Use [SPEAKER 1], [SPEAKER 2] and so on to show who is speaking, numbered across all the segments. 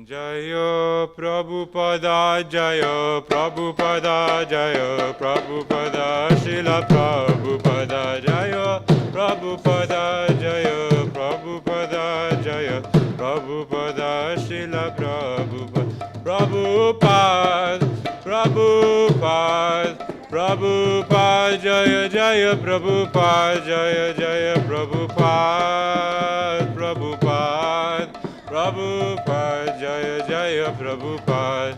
[SPEAKER 1] Jaya Prabhupada, Jaya Prabhupada, Jaya Prabhupada, Srila Prabhupada, Jaya Prabhupada, Jaya Prabhupada, Jaya Prabhupada, Srila Prabhupada, Prabhupada, Prabhupada, Prabhupada, Jaya Jaya Prabhupada, Jaya Jaya Prabhupada, Prabhupada, Prabhupada, Jaya Jaya Prabhupada.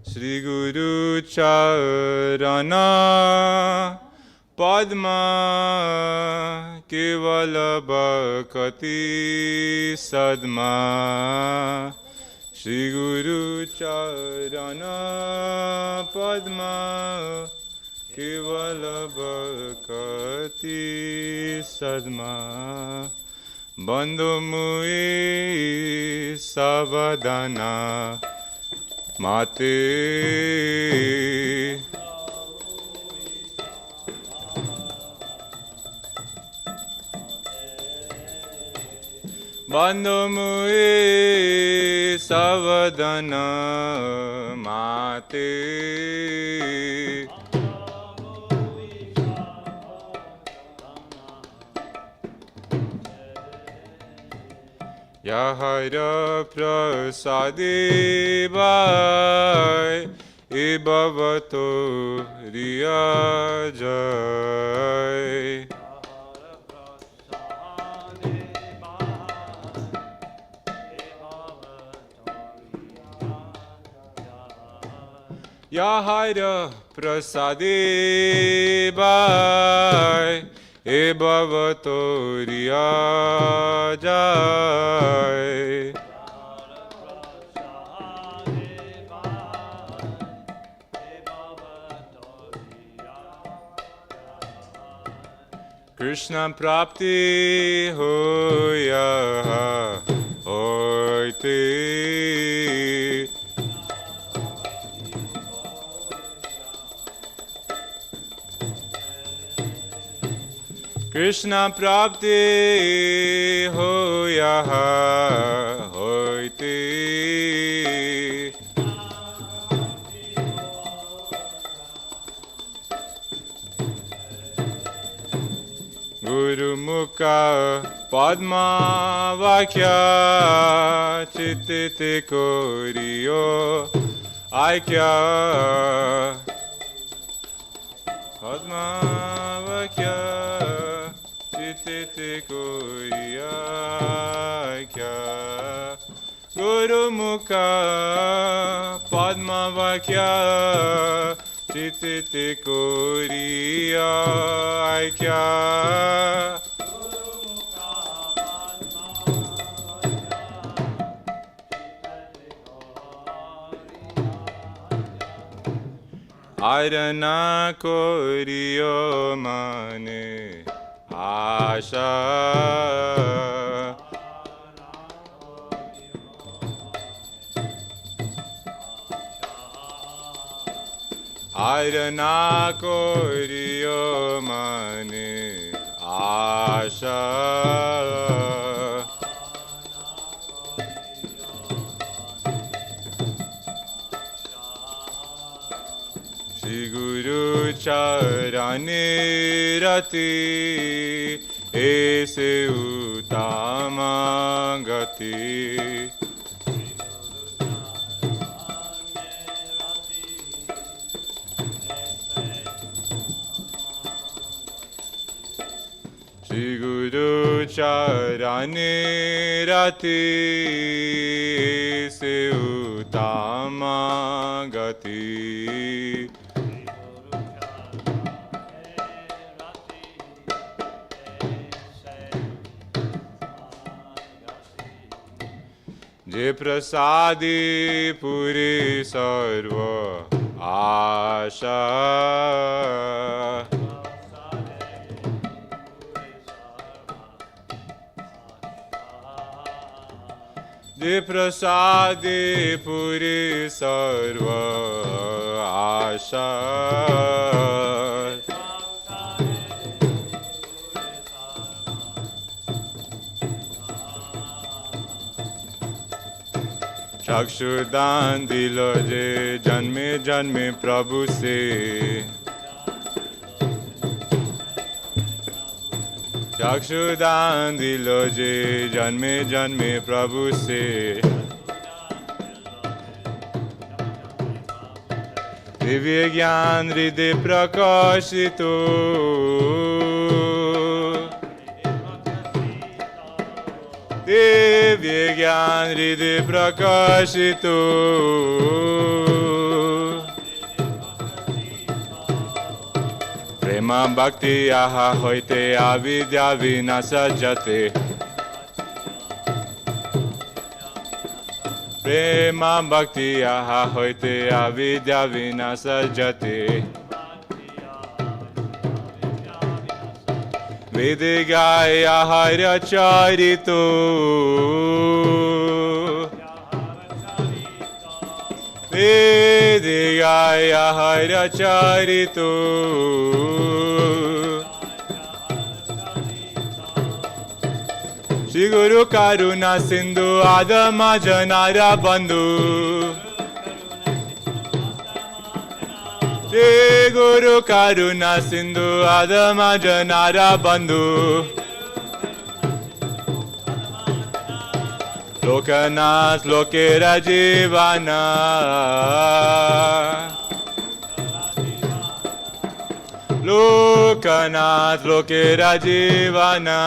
[SPEAKER 1] Shri Guru Charana Padma Kevala Bhakti Sadma. Shri Guru Charana Padma Kevala Bhakti Sadma. Bandhu Mui Savadana Mate. Bandhu Mui Savadana Mate. Yahara Prasadi Vai Ibhavato Riyajai. Yahara Prasadi Vai Ibhavato Riyajai. Krishna Prapti Hoya Hoiti. Krishna Prapti Hoya Hoiti. Guru Mukha Padma Vakya Chittite Koriyo Aikya. Padma Vakya Chittite Koriyo Aikya. Guru Mukha Padma Vakya Chittite Koriyo Aikya. Arana Koriyo Mane Asha. Arana Koriyo Mane Asha. Shri Guru Charani Rati Ese Uttama Gati. Shri Guru Charani Rati Se Uttama Gati. Je Prasadi Puri Sarva Asha. Je Prasadi Puri Sarva Asha. चक्षुदान दिलो जे जन्मे जन्मे प्रभु से चक्षुदान दिलो जे जन्मे जन्मे प्रभु से दिव्य ज्ञान हृदय प्रकाशितो दिव्य ज्ञान हृदय प्रकाशितो प्रेम भक्ति आहा होते अविद्या विनाश जते प्रेम भक्ति आहा होते अविद्या विनाश जते वेद गाय आहार चारितो वेद गाय आहार चारितो श्री गुरु करुणा सिंधु आदम जनारा बंधु श्री गुरु करुणा सिंधु आदम जनारा बंधु लोकनाथ लोकेर जीवना लोकनाथ लोकेर जीवना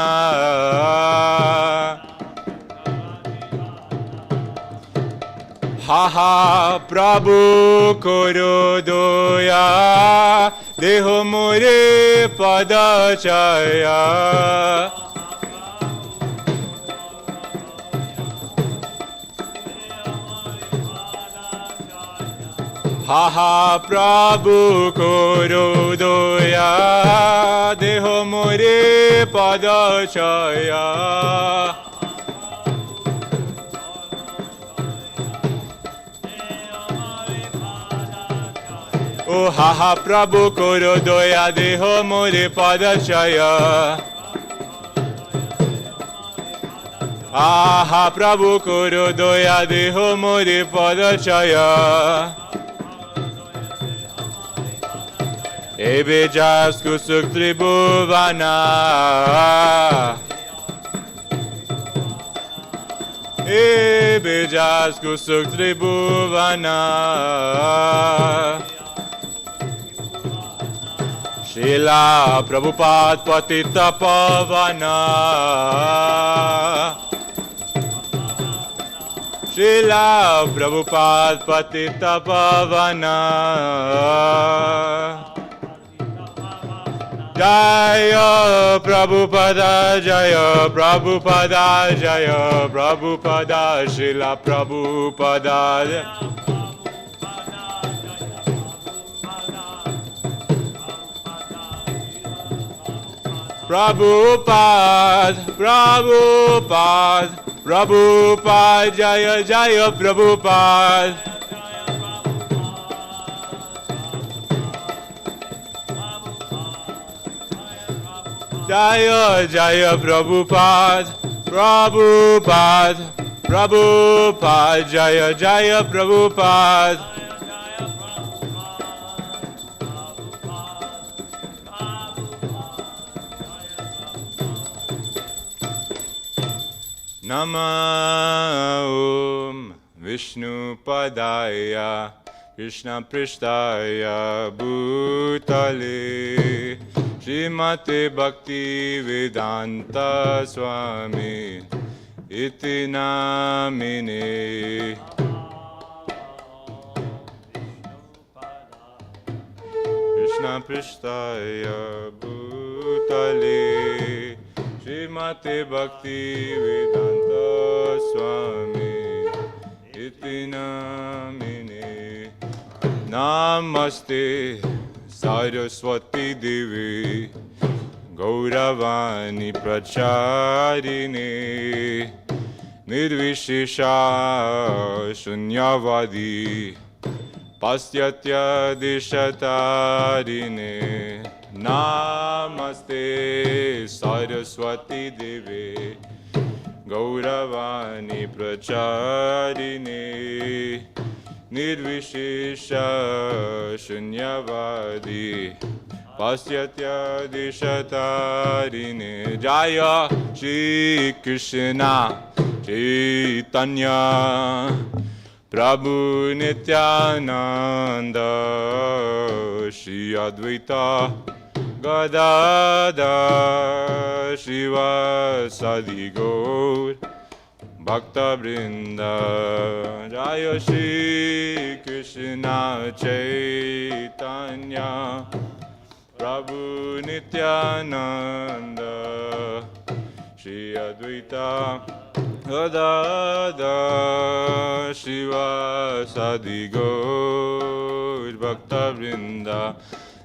[SPEAKER 1] हा हा प्रभु करो दया देहो मोरे पद छाया हा हा प्रभु करो दया देहो मोरे पद छाया ओ हा हा प्रभु करो दया देहो मोरे पद छाया आहा प्रभु करो दया देहो मोरे पद छाया एबे जास्कु सुख त्रिभुवना एबे जास्कु सुख त्रिभुवना शिला प्रभुपाद पतित पावना शिला प्रभुपाद पतित पावना जय प्रभुपदा जय प्रभुपदा जय प्रभुपदा शिला प्रभुपदा प्रभुपाद प्रभुपाद प्रभुपाद जय जय प्रभुपाद जय जय प्रभुपाद प्रभुपाद प्रभुपाद जय जय प्रभुपाद नमः ओम विष्णुपदाय कृष्णपृष्ठाय भूतले श्रीमते भक्ति वेदांत स्वामी इति नामिने कृष्णपृष्ठाय भूतले श्रीमते भक्ति वेदांत स्वामी इति नामिने नमस्ते सरस्वती देवी गौरवाणी प्रचारिणे निर्विशेषा शून्यवादी पाश्चात्य देशतारिणे नमस्ते सरस्वती देवी Gauravani Pracharine Nirvishesha Shunyavadi Pasyatya Dishatarine Jaya Shri Krishna Chaitanya Prabhu Nityananda Shri Advaita Gadadhar Shiva Sadi Gaur Bhakta Vrinda Jaya Shri Krishna Chaitanya Prabhu Nityananda Shri Advaita Gadadhar Shiva Sadi Gaur Bhakta Vrinda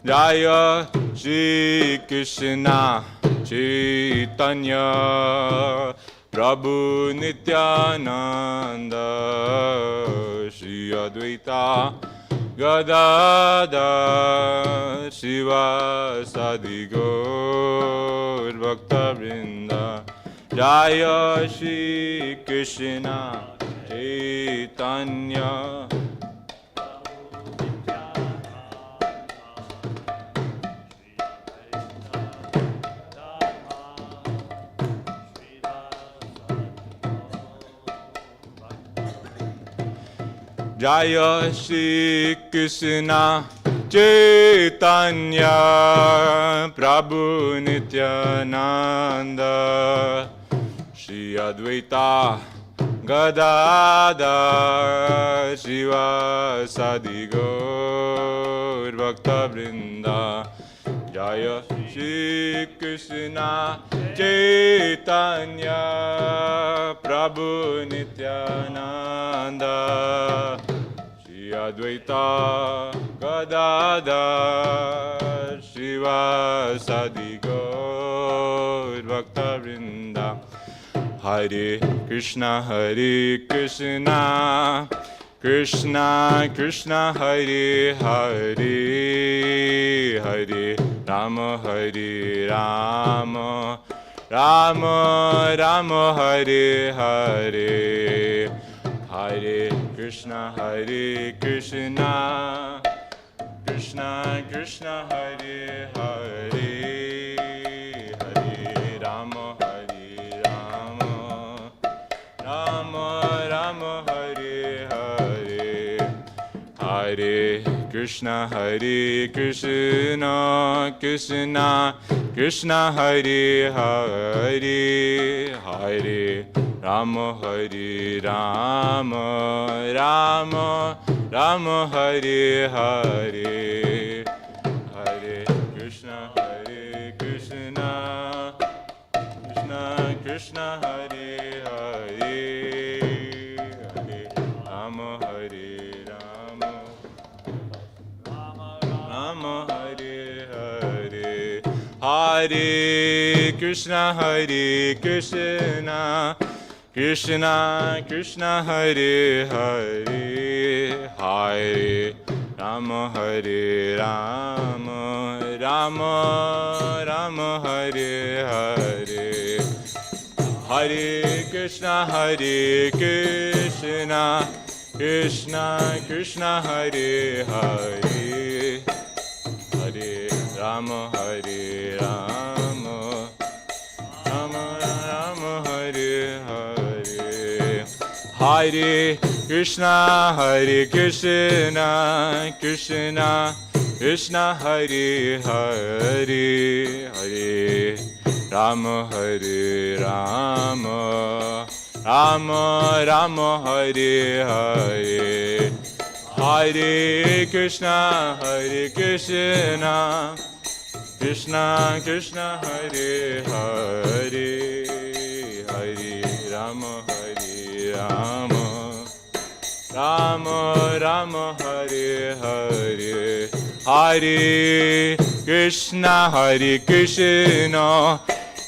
[SPEAKER 1] Jaya Shri Krishna Chaitanya Prabhu Nityananda Shri Advaita Gadadhar Shiva Sadi Gaur Bhakta Vrinda Jaya Shri Krishna Chaitanya Jaya Shri Krishna Chaitanya Prabhu Nityananda Shri Advaita Gadadhar Shiva Sadi Gaur Bhakta Vrinda Jaya Shri Krishna Chaitanya Prabhu Nityananda Shri Advaita Gadadhar Shiva Sadi Gaur Bhakta Vrinda Hare Krishna Krishna Krishna Hare Hare Hare Rama Hare Rama Rama Rama Hare Hare Hare Krishna Krishna Krishna Hare Hare Hare Rama Hare Rama Rama Rama Hare Hare Hare Krishna Krishna Krishna Hare Hare Hare Rama Hare Rama Rama Rama Hare Hare Hare Krishna Krishna Krishna Hare Hare Hare Rama Hare Rama Rama Hare Hare Hare Krishna Krishna Krishna Hare Hare Hare Rama Hare Rama Rama Rama Hare Hare Hare Krishna Krishna Hare Hare Hare Rama Hare Rama Rama Rama Hare Hare Hare Krishna Krishna Hare Hare Hare Rama Hare Rama Rama Rama Hare Hare Hare Krishna Krishna Hare Hare Hare Rama Hare Rama Rama Rama Hare Hare Hare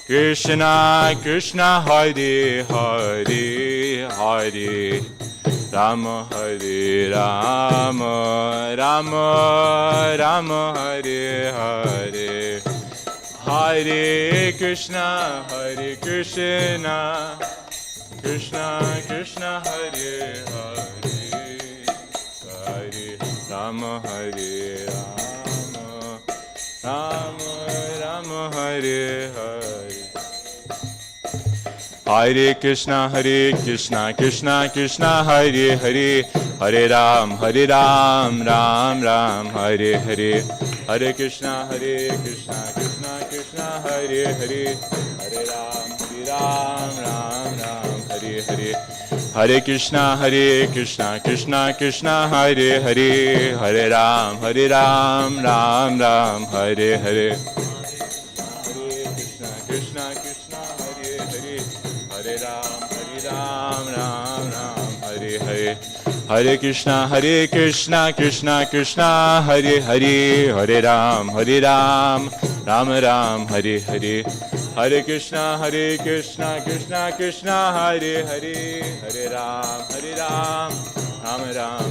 [SPEAKER 1] Krishna Krishna Hare Hare Hare Rama Hare Rama Rama Rama Hare Hare Hare Krishna Krishna Krishna Hare Hare, Hare Rama Hare Rama, Rama Rama Hare Hare. Hare Krishna Krishna Krishna Hare Hare, Hare Ram Ram Ram Hare Hare. Hare Krishna Krishna Krishna Hare Hare, Hare Ram Ram Hare Hare. Hare Krishna Krishna Krishna Hare Hare, Hare Ram Ram Hare Hare. Hare Krishna Krishna Hare Hare, Hare Ram Ram Hare Hare. Hare Krishna Krishna Krishna Hare Hare, Hare Ram Ram Hare Hare. Hare Krishna Krishna Krishna Hare Hare, Hare Ram Ram.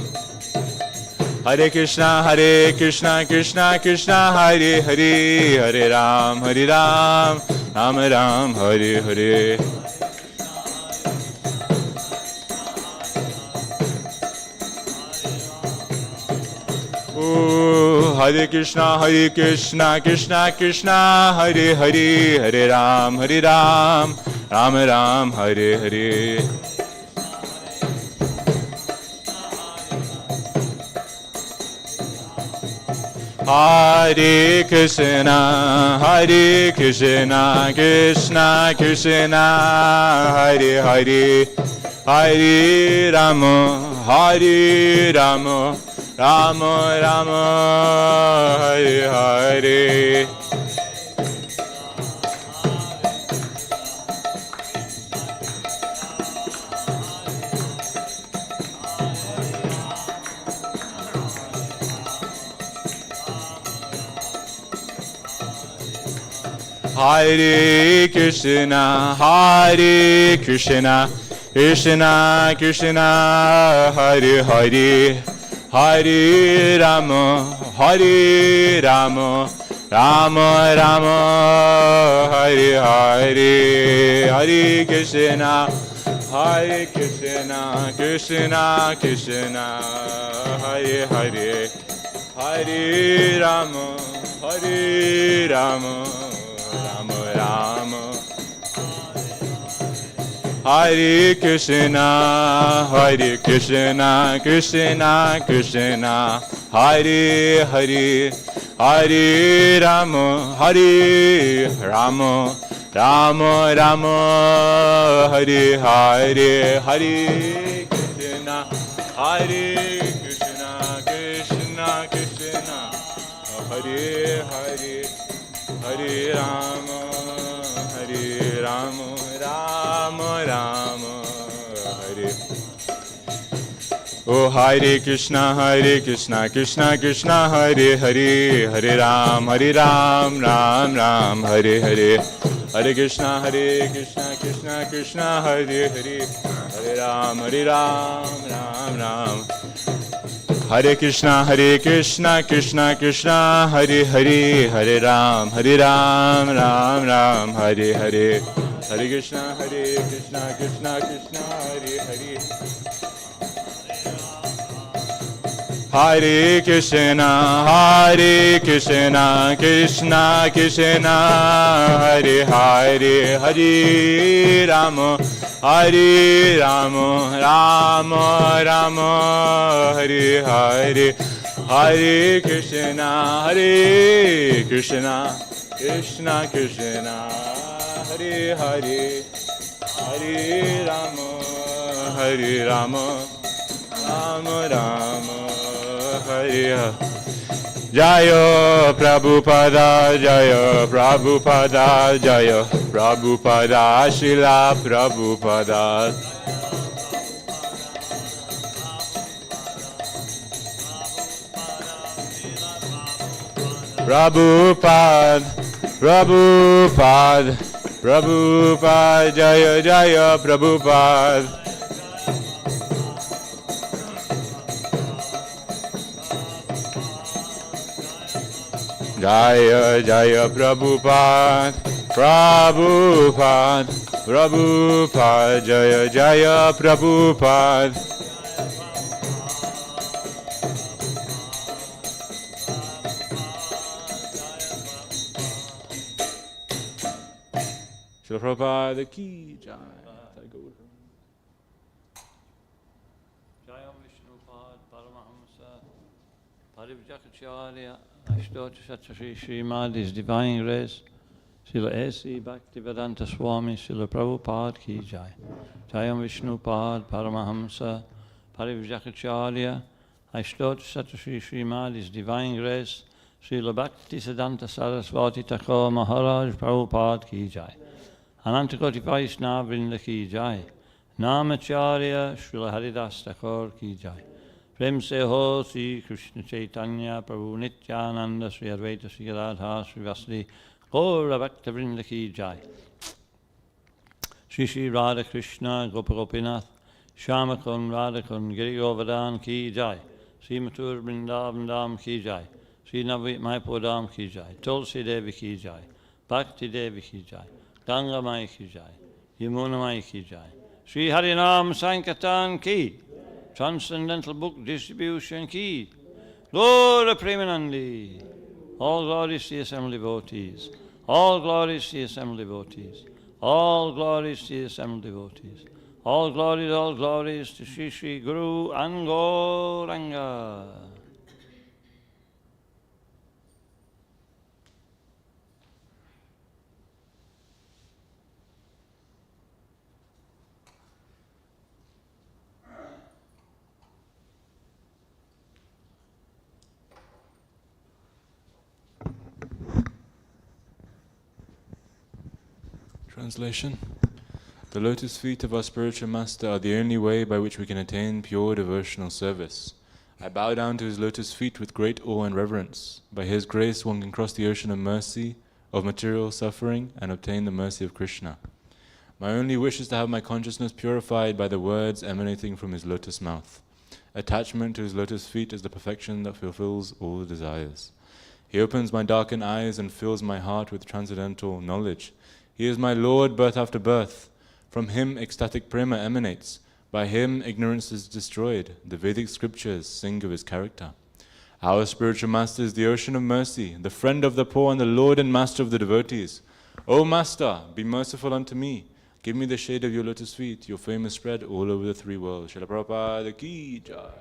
[SPEAKER 1] Hare Krishna Krishna Krishna Hare Hare, Hare Ram Ram Hare Hare. Hare Krishna Krishna Krishna Hare Hare, Hare Ram Ram Hare Hare. Hare Krishna Krishna Krishna Hare Hare, Hare Rama Rama Rama Hare Hare. Hare Krishna Krishna Krishna Hare Hare, Hare Rama Rama Rama Hare Hare. Hare Krishna Krishna Krishna Hare Hare, Hare Rama Rama Rama. Hare Krishna Krishna Krishna Hare Hare, Hare Rama Rama Rama Hare Hare. Hare Krishna Krishna Krishna Hare Hare, Hare Rama Rama Rama Hare. Oh Hare Krishna Krishna Krishna Hare Hare, Hare Ram Ram Ram Hare Hare. Hare Krishna Krishna Krishna Hare Hare, Hare Ram Ram Ram. Hare Krishna Krishna Krishna Hare Hare, Hare Ram Ram Ram Hare Hare. Hare Krishna Krishna Krishna Hare Hare. Hare Krishna Krishna Krishna Hare Hare, Hare Rama Rama Rama Hare Hare. Hare Krishna Krishna Krishna Hare Hare, Hare Rama Rama Rama Hare Hare. Jaya Prabhupada, Jaya Prabhupada, Jaya Prabhupada, Srila Prabhupada. Prabhupada, Prabhupada, Prabhupada, Jaya Jaya Prabhupada. Jaya Jaya Prabhupada, Prabhupada, Prabhupada, Jaya Jaya Prabhupada. Srila Prabhupada ki jai.
[SPEAKER 2] Jaya Vishnupad Paramahamsa Parivjakacharya Ashtotishatra Srimad, His Divine Grace Srila A.C. Bhaktivedanta Swami Srila Prabhupada ki jai. Jaya Vishnupad Paramahamsa Parivjakacharya Ashtotishatra Srimad, His Divine Grace Srila Bhaktisiddhanta Saraswati Thakur Maharaj Prabhupada ki jai. Anantakoti Vaishnava Vrinda ki jai. Namacharya Srila Haridas Thakur ki jai. Prem se ho Sri Krishna Chaitanya Prabhu Nityananda Sri Advaita Sri Radha Sri Vasudeva Gaura Bhakta Vrinda ki jai. Shri Shri Radha Krishna Gopa Gopinath Shamakun Radhakun Giri Govardhan ki jai. Sri Mathur Vrindavan Dham ki jai. Sri Navit Maipur Dham ki jai. Tulsi Devi ki jai. Bhakti Devi ki jai. Ganga Mai ki jai. Yamuna Mai ki jai. Sri Harinam Sankirtan ki. Transcendental Book Distribution ki. Lord Premanandi. All glories to the assembled devotees. All glories to the assembled devotees. All glories to the assembled devotees. All glories to Sri Sri Guru and Gauranga.
[SPEAKER 1] Translation. The lotus feet of our spiritual master are the only way by which we can attain pure devotional service. I bow down to his lotus feet with great awe and reverence. By his grace one can cross the ocean of mercy, of material suffering, and obtain the mercy of Krishna. My only wish is to have my consciousness purified by the words emanating from his lotus mouth. Attachment to his lotus feet is the perfection that fulfills all desires. He opens my darkened eyes and fills my heart with transcendental knowledge. He is my Lord birth after birth. From him ecstatic prema emanates. By him ignorance is destroyed. The Vedic scriptures sing of his character. Our spiritual master is the ocean of mercy, the friend of the poor and the Lord and master of the devotees. O Master, be merciful unto me. Give me the shade of your lotus feet. Your fame is spread all over the three worlds. Srila Prabhupada ki jai.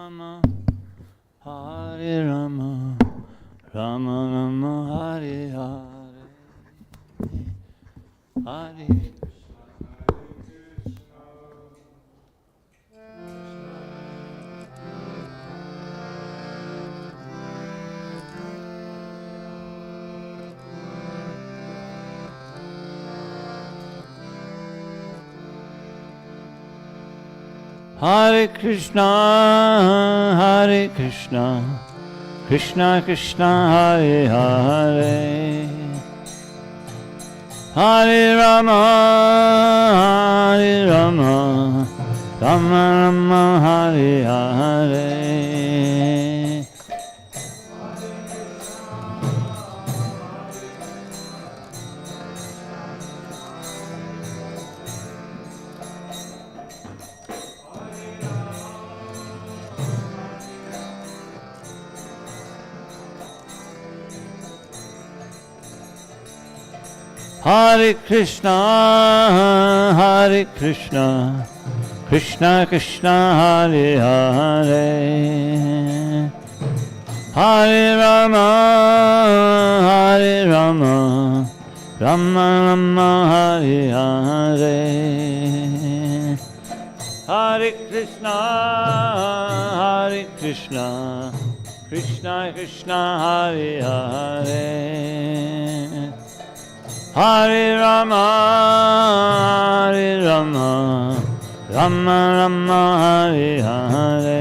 [SPEAKER 2] Rama, Hare Rama, Rama Rama, Hare Hare, Hare. Hare Krishna, Hare Krishna, Krishna Krishna, Hare Hare, Hare Rama, Hare Rama, Rama Rama, Hare Hare. Hare Krishna, Hare Krishna, Krishna Krishna, Hare Hare, Hare Rama, Hare Rama, Rama Rama, Hare Hare, Hare Krishna, Hare Krishna, Krishna Krishna, Hare Hare, Hare Rama, Hare Rama, Rama Rama, Hare Hare,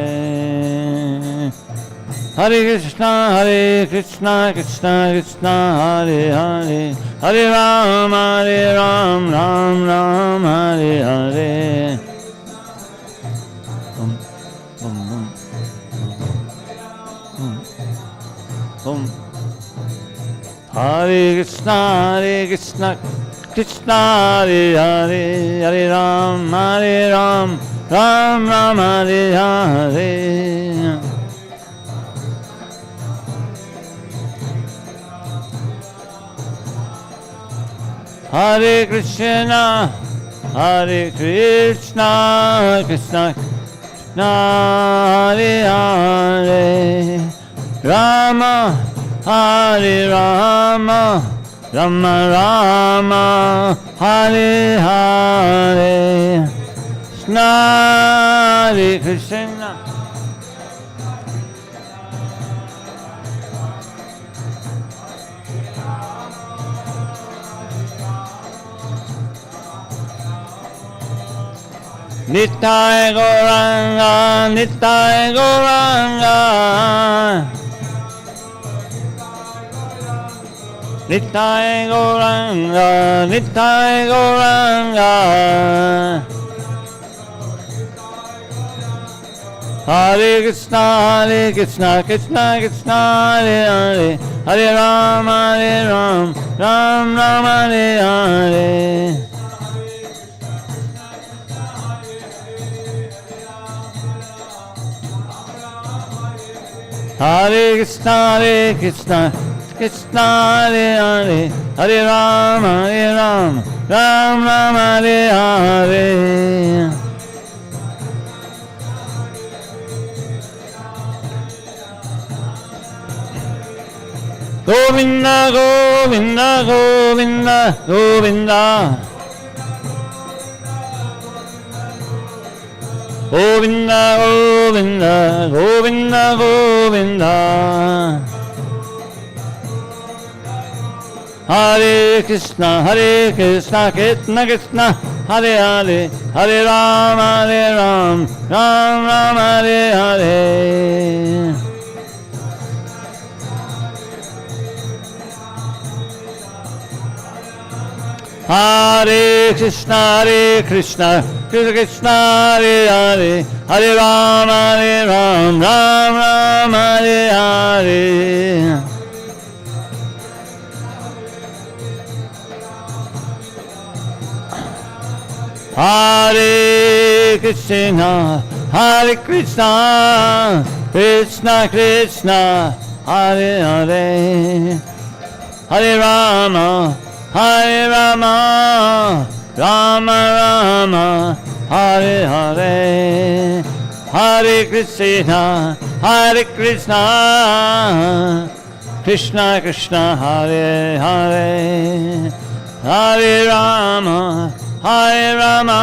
[SPEAKER 2] Hare Krishna, Hare Krishna, Krishna Krishna, Hare Hare, Hare Rama, Hare Ram, Ram Ram, Hare Hare. Hare Krishna, Hare Krishna, Krishna Hare Hare, Hare Ram, Ram Ram, Hare Hare. Hare Krishna, Hare Krishna, Krishna Krishna, Hare Hare, Rama Hare Rama, Rama Rama, Hare Hare, Krishna Hare Krishna. Nitai Gauranga, Nitai Gauranga, Nitai Gauranga, Nitai Gauranga. Hare Krishna, Hare Krishna, Krishna Krishna, Hare Hare, Hare Ram, Ram Ram, Hare Hare. Hare Krishna, Hare Krishna, Krishna Hare Hare, Hare Ram, Ram Ram, Hare Hare. Govinda, Govinda, Govinda, Govinda. Govinda, Govinda, Govinda, Govinda. Hare Krishna, Krishna Krishna, Hare Hare, Hare Ram, Ram Ram, Hare Hare. Hare Krishna, Krishna Krishna, Hare Hare, Hare Ram, Ram Ram, Hare Hare. Hare Krishna, Krishna Krishna, Hare Hare, Hare Rama, Rama Rama, Hare Hare, Hare Krishna, Hare Krishna, Krishna Krishna, Hare Hare, Hare Rama, Hare Rama,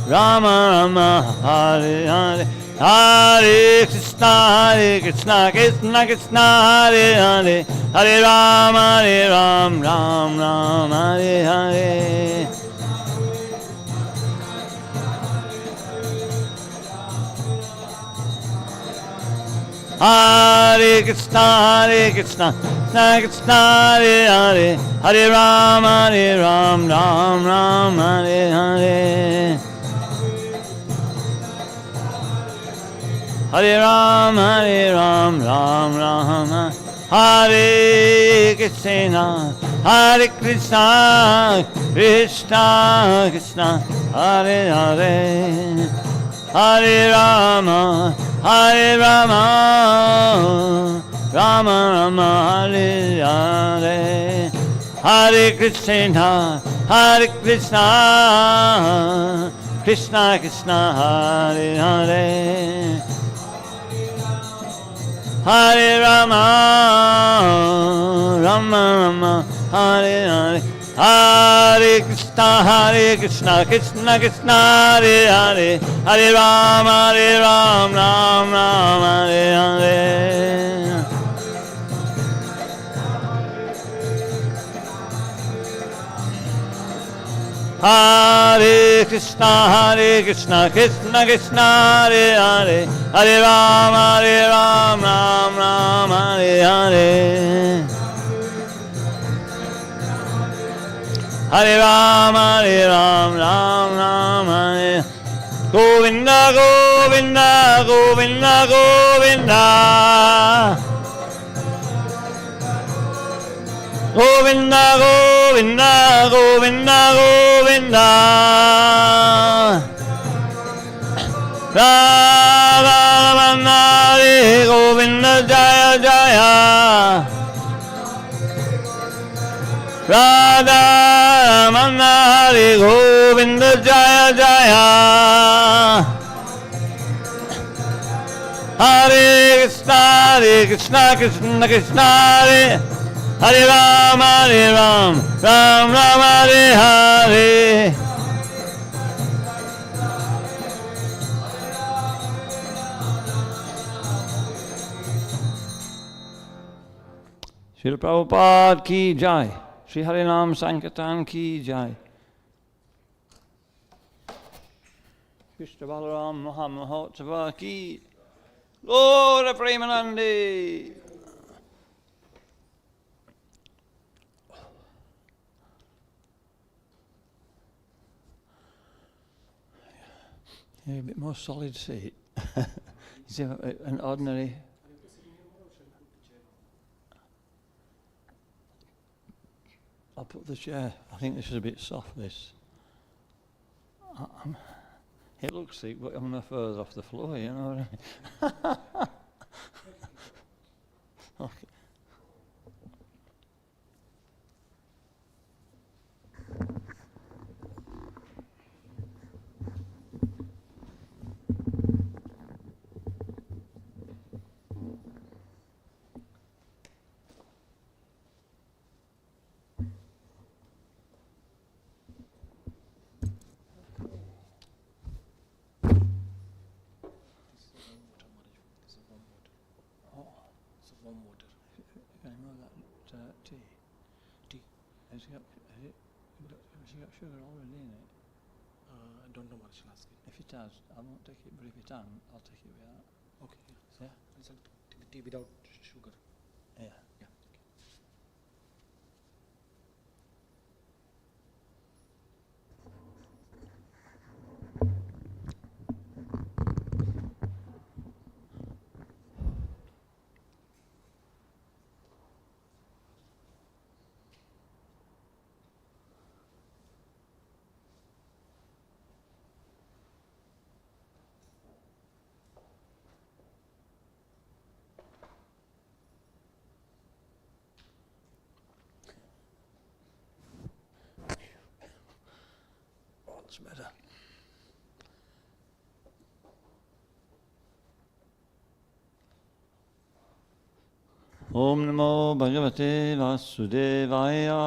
[SPEAKER 2] Rama Rama, Hare Hare, Hare Krishna, Krishna Krishna, Hare Hare, Hare Ram, Ram Ram, Hare Hare. Hare Krishna, Krishna Krishna, Hare Hare, Hare Ram, Ram Ram, Hare Hare. Hare Ram, Ram Ram, Hare Krishna, Hare Krishna, Krishna Krishna, Hare Hare, Hare Rama, Hare Rama, Rama Rama, Hare Hare, Hare Krishna, Hare Krishna, Krishna Krishna, Hare Hare, Hare Rama, Rama Rama, Hare Hare, Hare Krishna, Krishna Krishna, Hare Hare, Hare Ram, Ram Ram, Hare Hare. Hare Krishna, Krishna Krishna, Hare Hare, Hare Ram, Ram Ram, Hare Hare. Hare Ram, Ram Ram, Hare Govinda, Govinda, Govinda, Govinda. Govinda, Govinda, Govinda, Govinda. Radha Hare Govinda, Jaya Jaya. Radha Hare Govinda, Jaya Jaya. Hare Krishna, Krishna Krishna, Hare Ram, Ram Ram, Hare Hare. Srila Prabhupada ki jai. Sri Harinam Sankirtan ki jai. Krishna Balaram Mahotsava ki. Lord Premanandi. Yeah, a bit more solid seat. Is it an ordinary? I'll put the chair. I think this is a bit soft, this. It looks thick, but I'm no further off the floor, you know what I mean? Okay. Has he got sugar already in it?
[SPEAKER 3] I don't know, Maharaj, I'll ask it.
[SPEAKER 2] If it has, I won't take it, but if it hasn't, I'll take it without.
[SPEAKER 3] Okay, yeah.
[SPEAKER 2] Yeah?
[SPEAKER 3] I'll take the tea without sugar.
[SPEAKER 2] Yeah.
[SPEAKER 3] Yeah.
[SPEAKER 2] That's better. Om Namo Bhagavate Vasudevaya.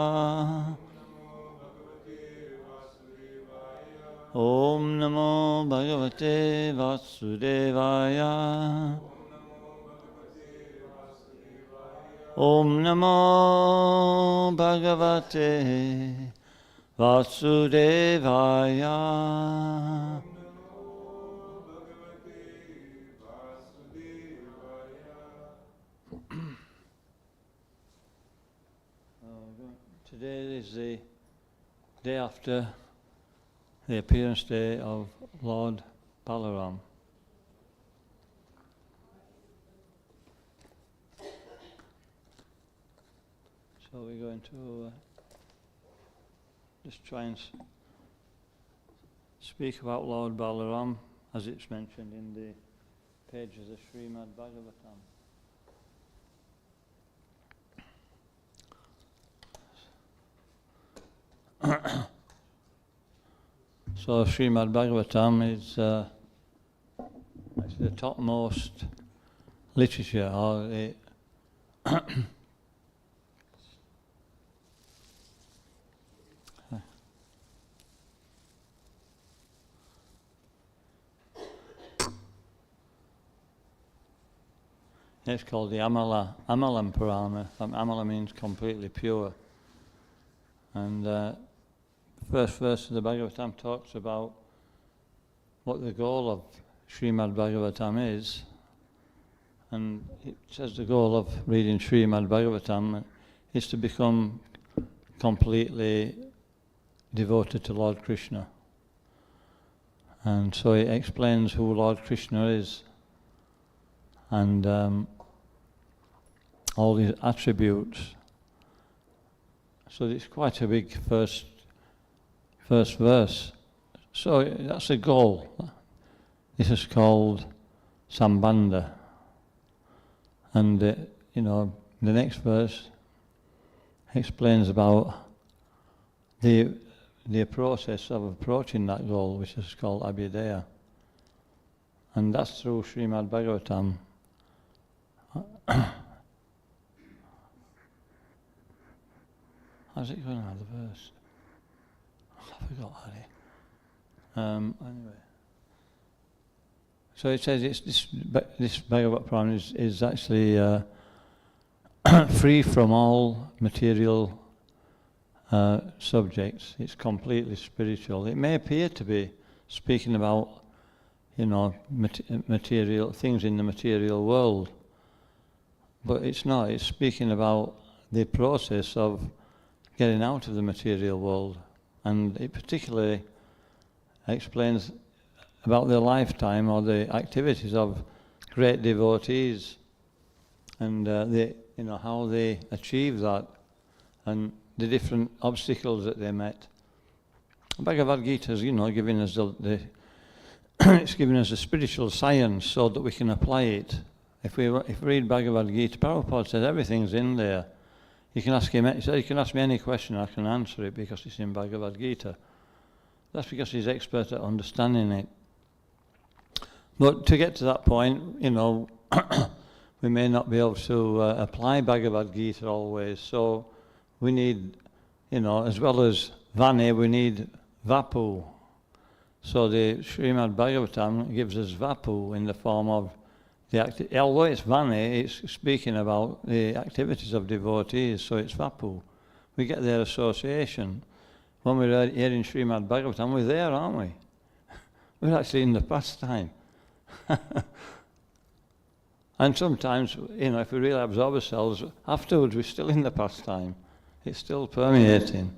[SPEAKER 2] Om Namo Bhagavate Vasudevaya. Om Namo Bhagavate Vasudevaya. Today is the day after the appearance day of Lord Balaram. So we're going to just try and speak about Lord Balaram as it's mentioned in the pages of Srimad Bhagavatam. So Srimad Bhagavatam is actually the topmost literature, or the it's called the Amalam Purana. Amala means completely pure. And first verse of the Bhagavatam talks about what the goal of Srimad Bhagavatam is. And it says the goal of reading Srimad Bhagavatam is to become completely devoted to Lord Krishna. And so it explains who Lord Krishna is and all his attributes. So it's quite a big first verse. So that's the goal. This is called Sambandha. And the next verse explains about the process of approaching that goal, which is called Abhidheya. And that's through Srimad Bhagavatam. How's it going on the verse? I forgot, Harry. Anyway. So it says this Bhagavad Purana is actually free from all material subjects. It's completely spiritual. It may appear to be speaking about, material things in the material world, but it's not. It's speaking about the process of getting out of the material world, and it particularly explains about the lifetime or the activities of great devotees and how they achieve that and the different obstacles that they met. Bhagavad Gita is, giving us it's giving us a spiritual science so that we can apply it. If we read Bhagavad Gita, Prabhupada says everything's in there. You can ask him. He said, "You can ask me any question, I can answer it because it's in Bhagavad Gita." That's because he's expert at understanding it. But to get to that point, we may not be able to apply Bhagavad Gita always. So we need, as well as Vani, we need Vapu. So the Srimad Bhagavatam gives us Vapu in the form of although it's Vani, it's speaking about the activities of devotees, so it's Vapu. We get their association. When we're hearing Srimad Bhagavatam, we're there, aren't we? We're actually in the pastime. And sometimes, if we really absorb ourselves, afterwards we're still in the pastime. It's still permeating.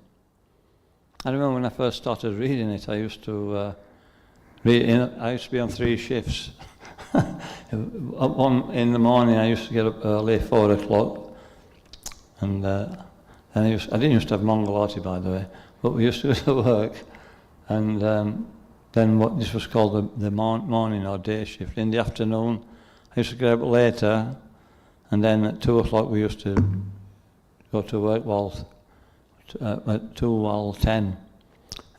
[SPEAKER 2] I remember when I first started reading it, I used to be on 3 shifts. One in the morning, I used to get up early, 4 o'clock, and I didn't used to have Mongol Arti, by the way, but we used to go to work, and then this was called the morning or day shift. In the afternoon, I used to get up later, and then at 2 o'clock we used to go to work at 2 or 10. And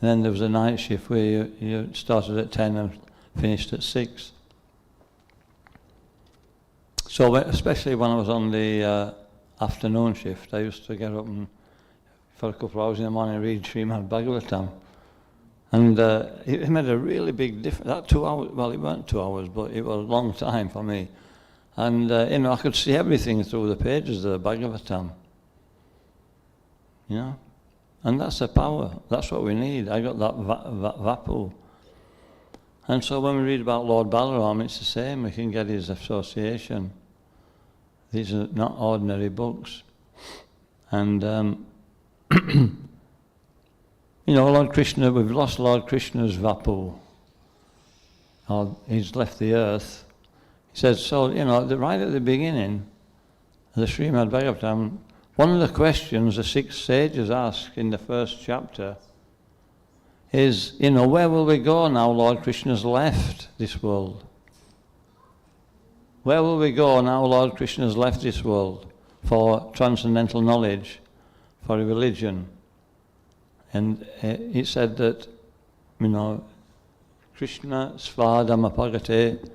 [SPEAKER 2] then there was a night shift where you started at 10 and finished at 6. So especially when I was on the afternoon shift, I used to get up and for a couple of hours in the morning read Srimad Bhagavatam. And it made a really big difference. That 2 hours, well, it weren't 2 hours, but it was a long time for me. And, I could see everything through the pages of the Bhagavatam. And that's the power. That's what we need. I got that vapu. And so when we read about Lord Balaram, it's the same. We can get his association. These are not ordinary books. And, Lord Krishna, we've lost Lord Krishna's vapu. He's left the earth. He says, so, right at the beginning of the Srimad Bhagavatam, one of the questions the 6 sages ask in the first chapter is, where will we go now Lord Krishna's left this world? Where will we go now Lord Krishna's left this world for transcendental knowledge, for religion? And it said that, Krishna svadamapagate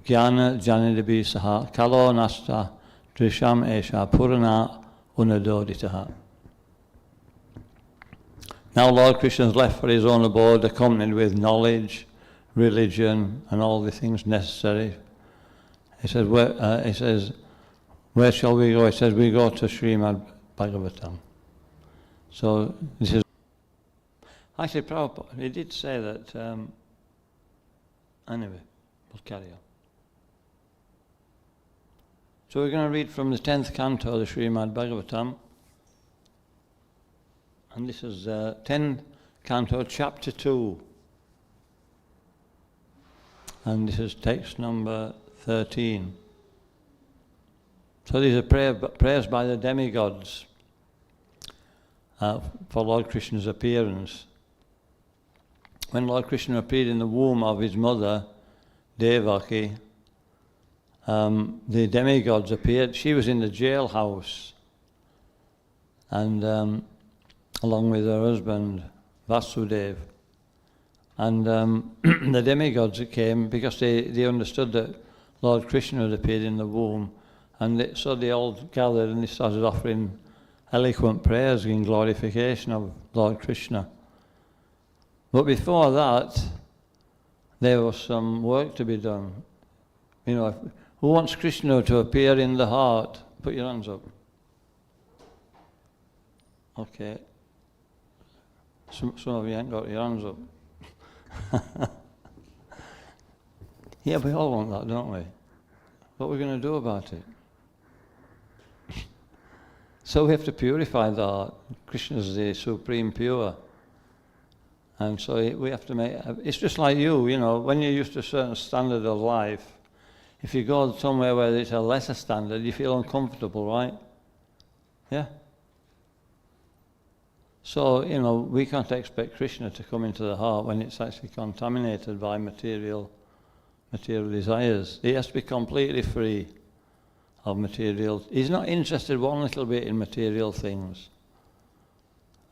[SPEAKER 2] jnana janidabhi saha kalo nasta drisham esha purana unadoditaha. Now Lord Krishna is left for his own abode, accompanied with knowledge, religion, and all the things necessary. He says, where shall we go? He says, we go to Srimad Bhagavatam. So this is actually Prabhupada. He did say that. Anyway, we'll carry on. So we're going to read from the 10th canto of the Srimad Bhagavatam. And this is 10th canto, chapter 2. And this is text number 13. So these are prayers by the demigods for Lord Krishna's appearance. When Lord Krishna appeared in the womb of his mother, Devaki, the demigods appeared. She was in the jailhouse, and along with her husband, Vasudeva. And the demigods came because they understood that Lord Krishna had appeared in the womb. And so they all gathered and they started offering eloquent prayers in glorification of Lord Krishna. But before that, there was some work to be done. Who wants Krishna to appear in the heart? Put your hands up. Okay. Some of you ain't got your hands up. Yeah, we all want that, don't we? What are we going to do about it? So we have to purify the heart. Krishna is the supreme pure. And so we have to make, it's just like you, when you're used to a certain standard of life, if you go somewhere where it's a lesser standard, you feel uncomfortable, right? Yeah? So, we can't expect Krishna to come into the heart when it's actually contaminated by material desires. He has to be completely free of material. He's not interested one little bit in material things.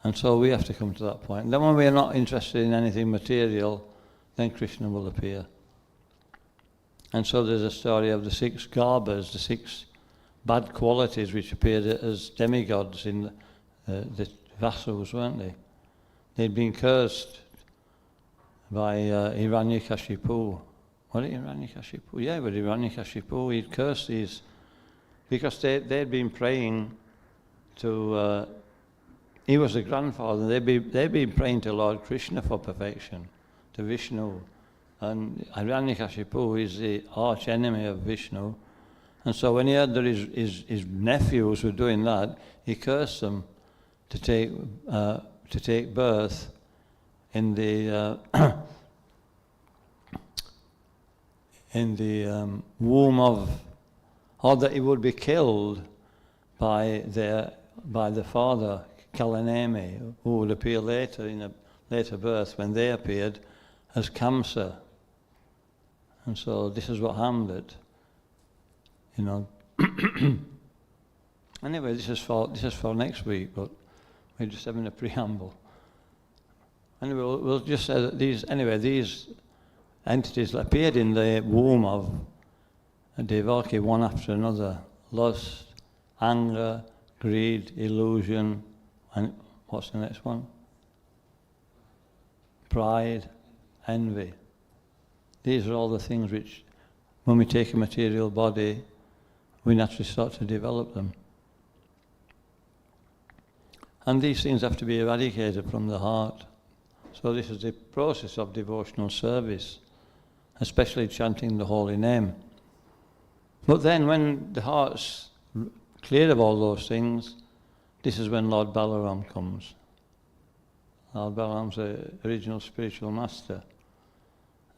[SPEAKER 2] And so we have to come to that point. And then when we are not interested in anything material, then Krishna will appear. And so there's a story of the 6 garbas, the 6 bad qualities which appeared as demigods in the Vasus, weren't they? They'd been cursed by Hiranyakashipu. Was it Hiranyakashipu? Yeah, but Hiranyakashipu, he'd cursed these because they'd been praying to... he was the grandfather. They'd been praying to Lord Krishna for perfection, to Vishnu. And Hiranyakashipu is the arch enemy of Vishnu. And so when he heard that his nephews were doing that, he cursed them to take birth in the womb of, or that he would be killed by the father, Kalanemi, who would appear later in a later birth when they appeared as Kamsa. And so this is what harmed it. Anyway, this is for next week, but we're just having a preamble. Anyway, we'll just say that these entities appeared in the womb of Devaki one after another: lust, anger, greed, illusion, and what's the next one? Pride, envy. These are all the things which, when we take a material body, we naturally start to develop them. And these things have to be eradicated from the heart. So this is the process of devotional service, especially chanting the holy name. But then when the heart's clear of all those things, this is when Lord Balaram comes. Lord Balaram's the original spiritual master.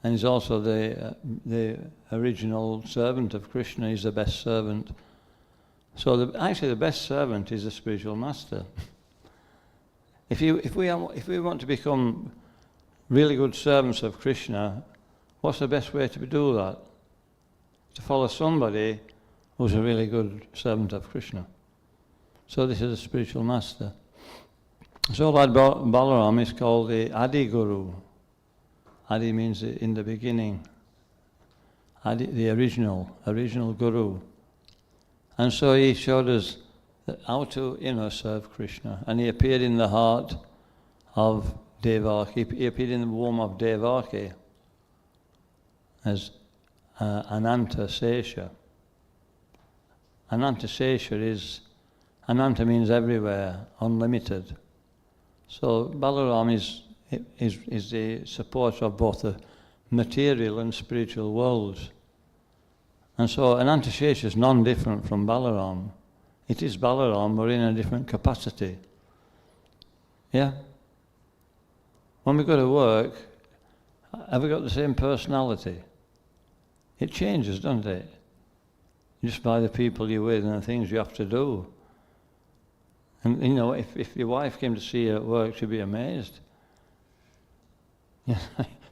[SPEAKER 2] And he's also the original servant of Krishna. He's the best servant. So actually the best servant is the spiritual master. If we want to become really good servants of Krishna, what's the best way to do that? To follow somebody who's a really good servant of Krishna. So this is a spiritual master. So Lord Balaram is called the Adi Guru. Adi means in the beginning. Adi, the original Guru. And so he showed us how to, serve Krishna. And he appeared in the heart of Devaki. He appeared in the womb of Devaki as Ananta Sesha. Ananta Sesha is, Ananta means everywhere, unlimited. So Balaram is the supporter of both the material and spiritual worlds. And so Ananta Sesha is non-different from Balaram. It is Balaram, but in a different capacity. Yeah? When we go to work, have we got the same personality? It changes, doesn't it? Just by the people you're with and the things you have to do. And if your wife came to see you at work, she'd be amazed.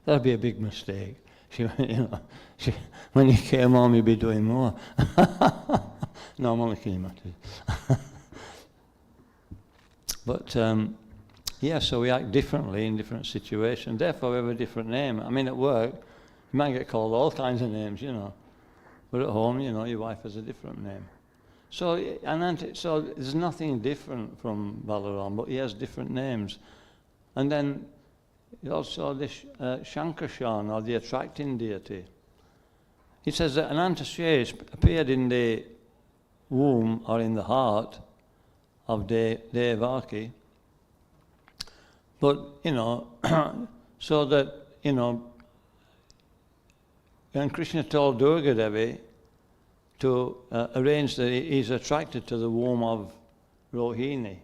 [SPEAKER 2] That'd be a big mistake. When you came home, you'd be doing more. No, I'm only kidding, Matthew. But so we act differently in different situations. Therefore, we have a different name. I mean, at work, you might get called all kinds of names, But at home, your wife has a different name. So there's nothing different from Balaram, but he has different names. And then also this Sankarshana, or the attracting deity. He says that Ananta Shesh appeared in the womb or in the heart of Devaki. But, so that, and Krishna told Durga Devi to arrange that he's attracted to the womb of Rohini.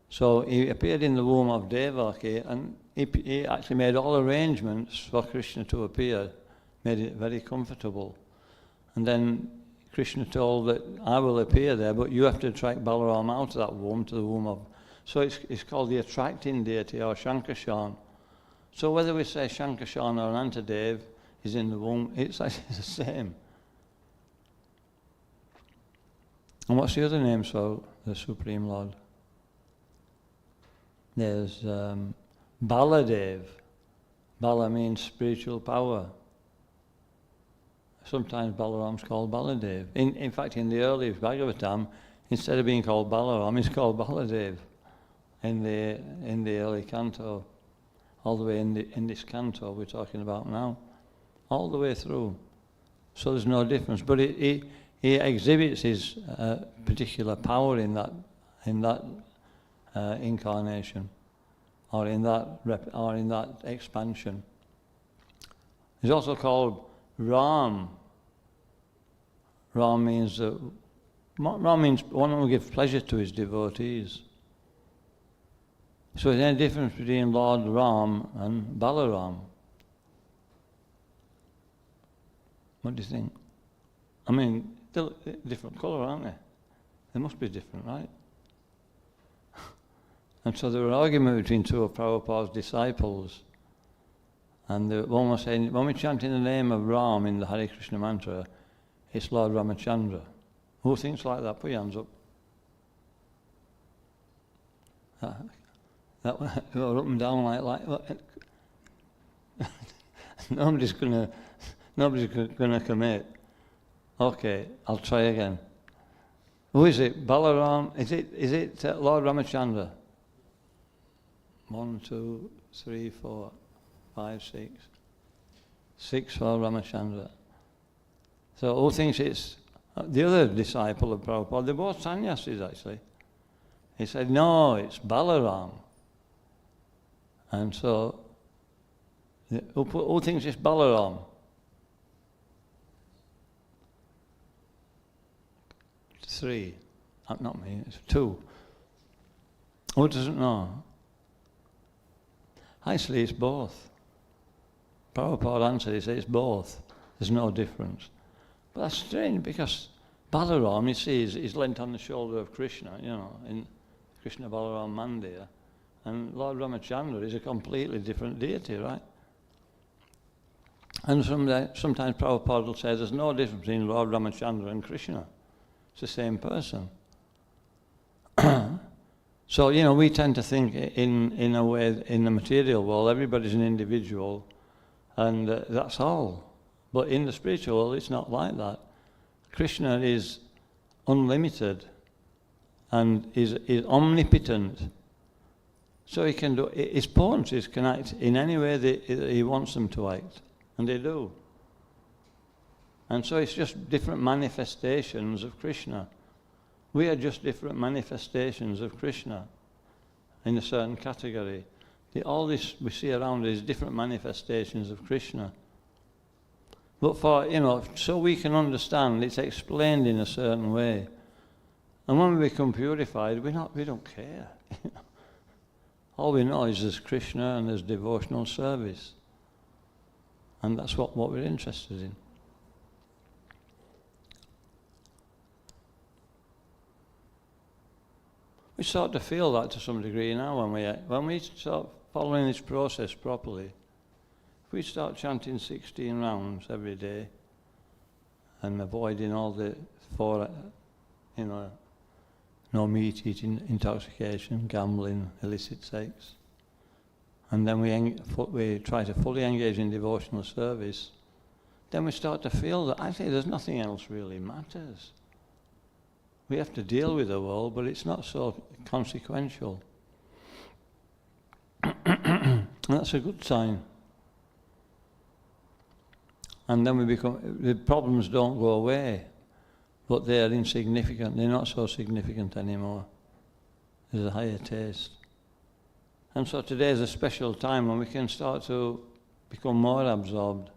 [SPEAKER 2] So he appeared in the womb of Devaki, and he actually made all arrangements for Krishna to appear, made it very comfortable. And then Krishna told that I will appear there, but you have to attract Balaram out of that womb to the womb of... So it's called the attracting deity, or Sankarshan. So whether we say Sankarshan or Anantadev is in the womb, it's actually the same. And what's the other name for the Supreme Lord? There's Baladev. Bala means spiritual power. Sometimes Balaram's called Baladev. In fact, in the early Bhagavatam, instead of being called Balaram, he's called Baladev in the early canto, all the way in this canto we're talking about now, all the way through. So there's no difference. But he exhibits his particular power in that incarnation, or in that expansion. He's also called Ram. Ram means one who gives pleasure to his devotees. So is there any difference between Lord Ram and Balaram? What do you think? I mean, they're different colour, aren't they? They must be different, right? And so there was an argument between two of Prabhupada's disciples. And one was saying, when we chant in the name of Ram in the Hare Krishna mantra, it's Lord Ramachandra. Who thinks like that? Put your hands up. That went up and down like nobody's gonna commit. Okay, I'll try again. Who is it? Balaram? Is it Lord Ramachandra? 1, 2, 3, 4, 5, 6. 6 for Ramachandra. So who thinks it's the other disciple of Prabhupada? They're both sannyasis actually. He said, no, it's Balaram. And so, who thinks it's Balaram? Three. Not me, it's 2. Who doesn't know? Actually, it's both. Prabhupada answered, he said, it's both. There's no difference. But that's strange because Balaram, you see, is lent on the shoulder of Krishna, you know, in Krishna Balaram Mandir. And Lord Ramachandra is a completely different deity, right? And sometimes Prabhupada will say there's no difference between Lord Ramachandra and Krishna. It's the same person. So, you know, we tend to think in a way, in the material world, everybody's an individual, and that's all. But in the spiritual world, it's not like that. Krishna is unlimited and is omnipotent. So he can do, his potencies can act in any way that he wants them to act, and they do. And so it's just different manifestations of Krishna. We are just different manifestations of Krishna in a certain category. All this we see around is different manifestations of Krishna. But for, you know, so we can understand, it's explained in a certain way. And when we become purified, we don't care. All we know is there's Krishna and there's devotional service. And that's what we're interested in. We start to feel that to some degree now when we start following this process properly. If we start chanting 16 rounds every day and avoiding all the 4, you know, no meat eating, intoxication, gambling, illicit sex, and then we try to fully engage in devotional service, then we start to feel that actually there's nothing else really matters. We have to deal with the world, but it's not so consequential. And that's a good sign. And then the problems don't go away, but they're insignificant. They're not so significant anymore. There's a higher taste. And so today is a special time when we can start to become more absorbed.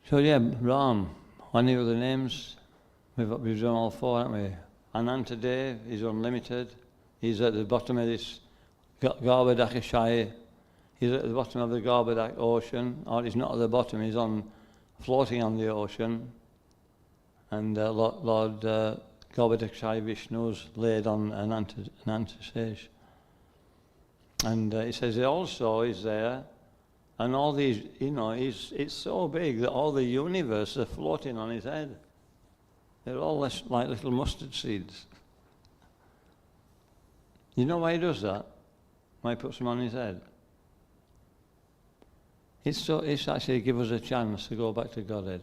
[SPEAKER 2] So yeah, Ram, any other names? We've done all 4, haven't we? Ananta Dev is unlimited. He's at the bottom of this Garbhodakashaya. He's at the bottom of the Garbhodak ocean. Or he's not at the bottom, he's floating on the ocean. And Lord Garbhodakashaya Vishnu's laid on Ananta Sesh. And he says he also is there. And all these, you know, it's so big that all the universe are floating on his head. They're all like little mustard seeds. You know why he does that? Why he puts them on his head? It's actually to give us a chance to go back to Godhead.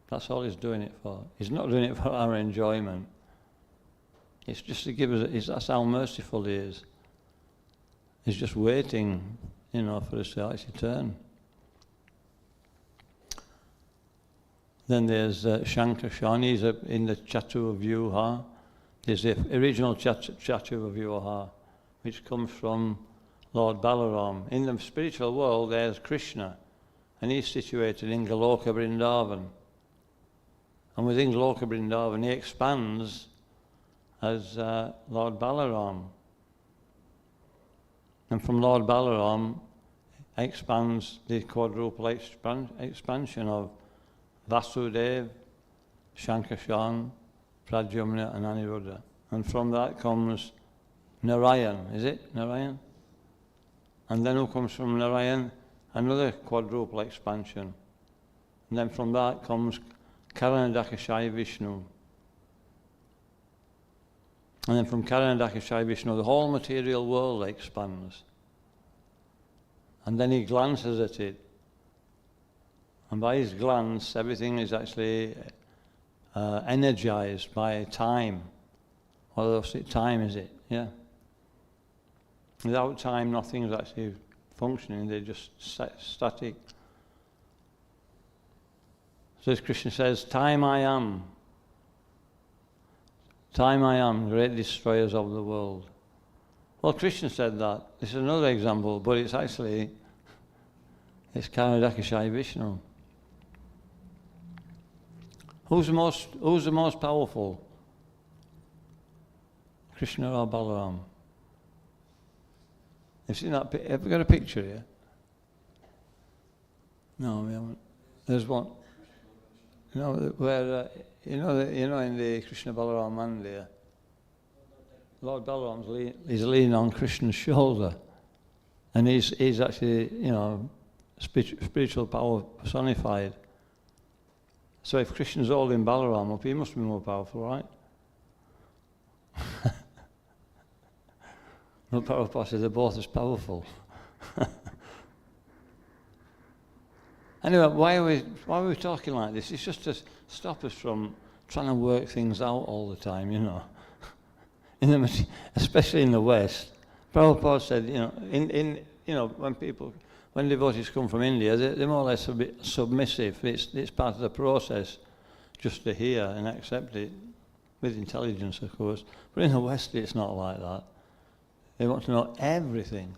[SPEAKER 2] That's all he's doing it for. He's not doing it for our enjoyment. It's just to give us, that's how merciful he is. He's just waiting, you know, for us to actually turn. Then there's Sankarshana, he's in the Chaturvyuha. There's the original Chaturvyuha, which comes from Lord Balaram. In the spiritual world, there's Krishna, and he's situated in Goloka Vrindavan. And within Goloka Vrindavan, he expands as Lord Balaram. And from Lord Balaram expands the quadruple expansion of Vasudev, Sankarshana, Pradyumna and Aniruddha. And from that comes Narayan, is it? Narayan? And then who comes from Narayan? Another quadruple expansion. And then from that comes Karanadakashaya Vishnu. And then from Karanadakashaya Vishnu, the whole material world expands. And then he glances at it. And by his glance, everything is actually energized by time. What time is it? Yeah. Without time, nothing's actually functioning. They're just static. So as Krishna says, time I am. Time I am, great destroyers of the world. Well, Krishna said that. This is another example, but it's actually, it's Karadakashai Vishnu. Who's the most powerful? Krishna or Balaram? Have you seen that? Have we got a picture here? No, we haven't. There's one. You know where you know in the Krishna Balaram Mandir, Lord Balaram's he's leaning on Krishna's shoulder, and he's actually spiritual power personified. So if Krishna's holding Balaram up, he must be more powerful, right? No Prabhupada says they're both as powerful. Anyway, why are we talking like this? It's just to stop us from trying to work things out all the time, you know. Especially in the West. Prabhupada said, when devotees come from India, they're more or less a bit submissive. It's part of the process just to hear and accept it with intelligence, of course. But in the West, it's not like that. They want to know everything.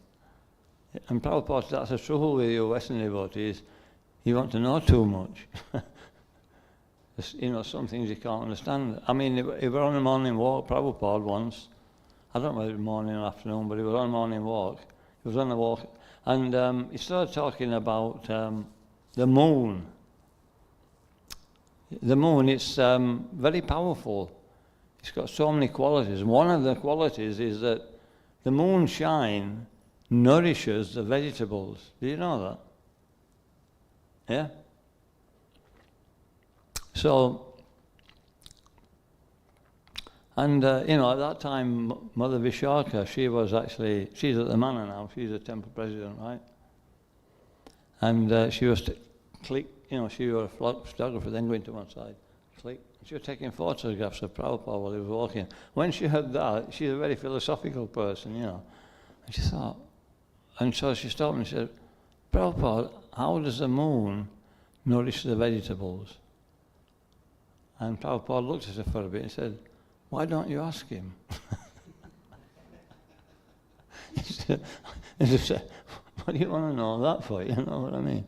[SPEAKER 2] And Prabhupada, that's the trouble with you Western devotees. You want to know too much. Some things you can't understand. I mean, he was on a morning walk, Prabhupada once. I don't know whether it was morning or afternoon, but he was on a morning walk. He was on a walk, and he started talking about the moon. The moon, it's very powerful. It's got so many qualities. One of the qualities is that the moonshine nourishes the vegetables. Do you know that? Yeah? So, and at that time, Mother Vishaka, she's at the manor now, she's a temple president, right? And she was to click, she was a photographer, then going to one side, click. She was taking photographs of Prabhupada while he was walking. When she heard that, she's a very philosophical person, and she thought, and so she stopped and she said, Prabhupada, how does the moon nourish the vegetables? And Prabhupada looked at her for a bit and said, why don't you ask him? He said, what do you want to know that for? You know what I mean?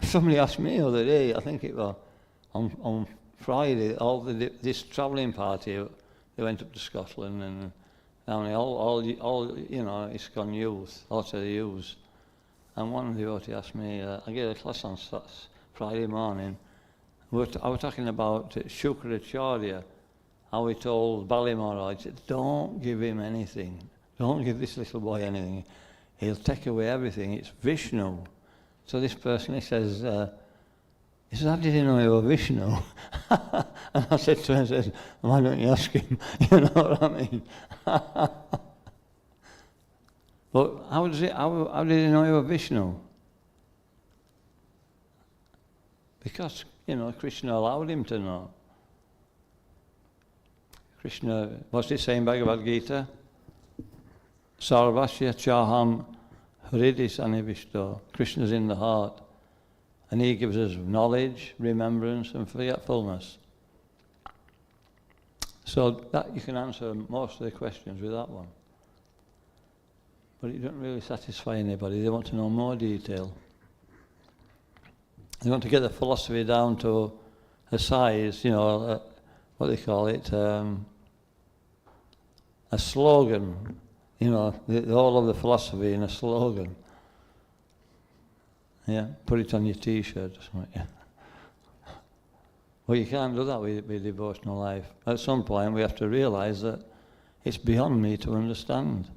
[SPEAKER 2] Somebody asked me the other day, I think it was on Friday, this travelling party, they went up to Scotland and all ISKCON youth, lots of the youths. And one of the devotees asked me, I gave a class on Friday morning. I was talking about Shukracharya, how he told Bali Maharaj, don't give him anything. Don't give this little boy anything. He'll take away everything. It's Vishnu. So this person, he says, I didn't know you were Vishnu. And I said to him, why don't you ask him? You know what I mean? But how did he know you were Vishnu? Because, Krishna allowed him to know. Krishna, what's it saying in Bhagavad Gita? Sarvasya chaham hridhi sanivishto. Krishna's in the heart. And he gives us knowledge, remembrance, and forgetfulness. So that you can answer most of the questions with that one. But it doesn't really satisfy anybody. They want to know more detail. They want to get the philosophy down to a size, what they call it, a slogan. All of the philosophy in a slogan. Yeah, put it on your T-shirt or something. Yeah. Well, you can't do that with devotional life. At some point, we have to realise that it's beyond me to understand.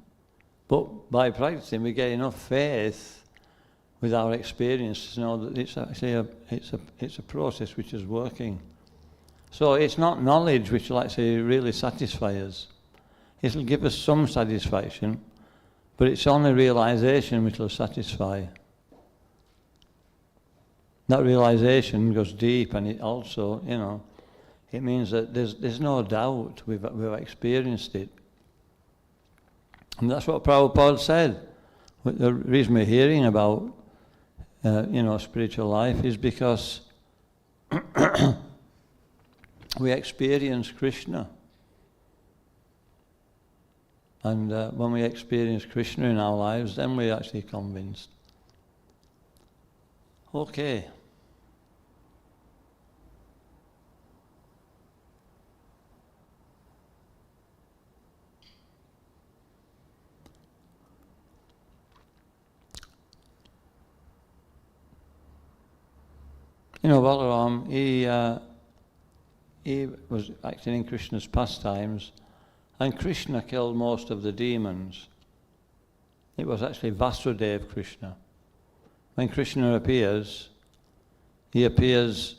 [SPEAKER 2] But by practicing, we get enough faith with our experience to know that it's actually it's a process which is working. So it's not knowledge which will actually really satisfy us. It'll give us some satisfaction, but it's only realisation which will satisfy. that realization goes deep, and it also, you know, it means that there's no doubt we've experienced it. And that's what Prabhupada said. The reason we're hearing about, you know, spiritual life is because we experience Krishna. And when we experience Krishna in our lives, then we're actually convinced. Okay. You know, Balaram, he was acting in Krishna's pastimes, and Krishna killed most of the demons. It was actually Vasudeva Krishna. When Krishna appears, he appears,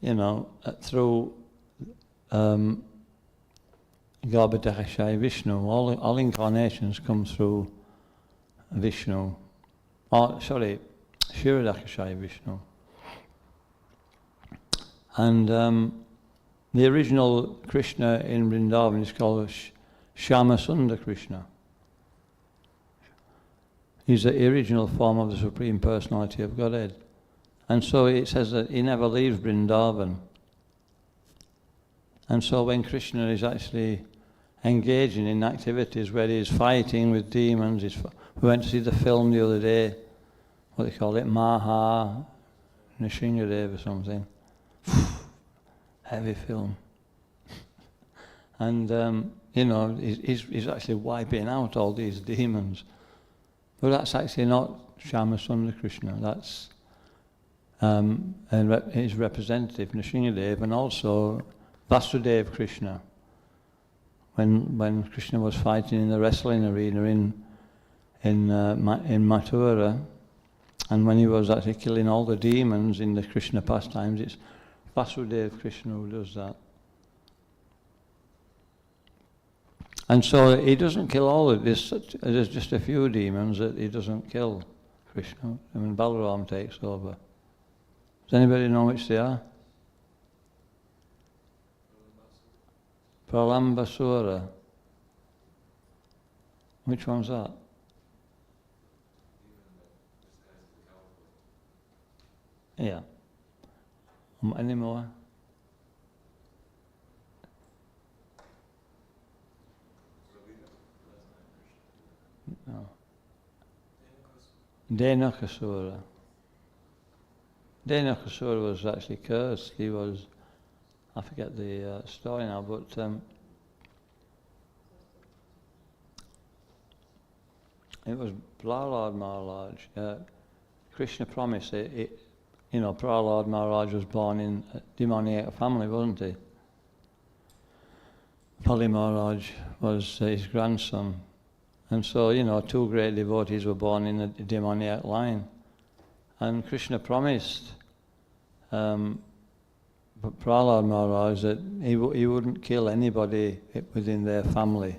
[SPEAKER 2] you know, through Garbhodakashaya Vishnu. All incarnations come through Vishnu. Kshirodakashaya Vishnu. And the original Krishna in Vrindavan is called Shyamasundar Krishna. He's the original form of the Supreme Personality of Godhead. And so it says that he never leaves Vrindavan. And so when Krishna is actually engaging in activities where he's fighting with demons, we went to see the film the other day, what they call it, Maha Nishingadev or something. Heavy film. And, you know, he's actually wiping out all these demons. But that's actually not Shyamasundar Krishna. That's his representative, Nishingadev, and also Vasudeva Krishna. When Krishna was fighting in the wrestling arena in Mathura, and when he was actually killing all the demons in the Krishna pastimes, it's Vasudeva Krishna who does that. And so he doesn't kill all of this. There's just a few demons that he doesn't kill, Krishna. I mean, Balaram takes over. Does anybody know which they are? Pralambasura. Which one's that? Yeah. Any more? No. Denakasura. Denakasura was actually cursed. He was, I forget the story now, but it was Lord Maharaj. Krishna promised it. You know, Prahlad Maharaj was born in a demoniac family, wasn't he? Pali Maharaj was his grandson. And so, you know, two great devotees were born in a demoniac line. And Krishna promised Prahlad Maharaj that he wouldn't kill anybody within their family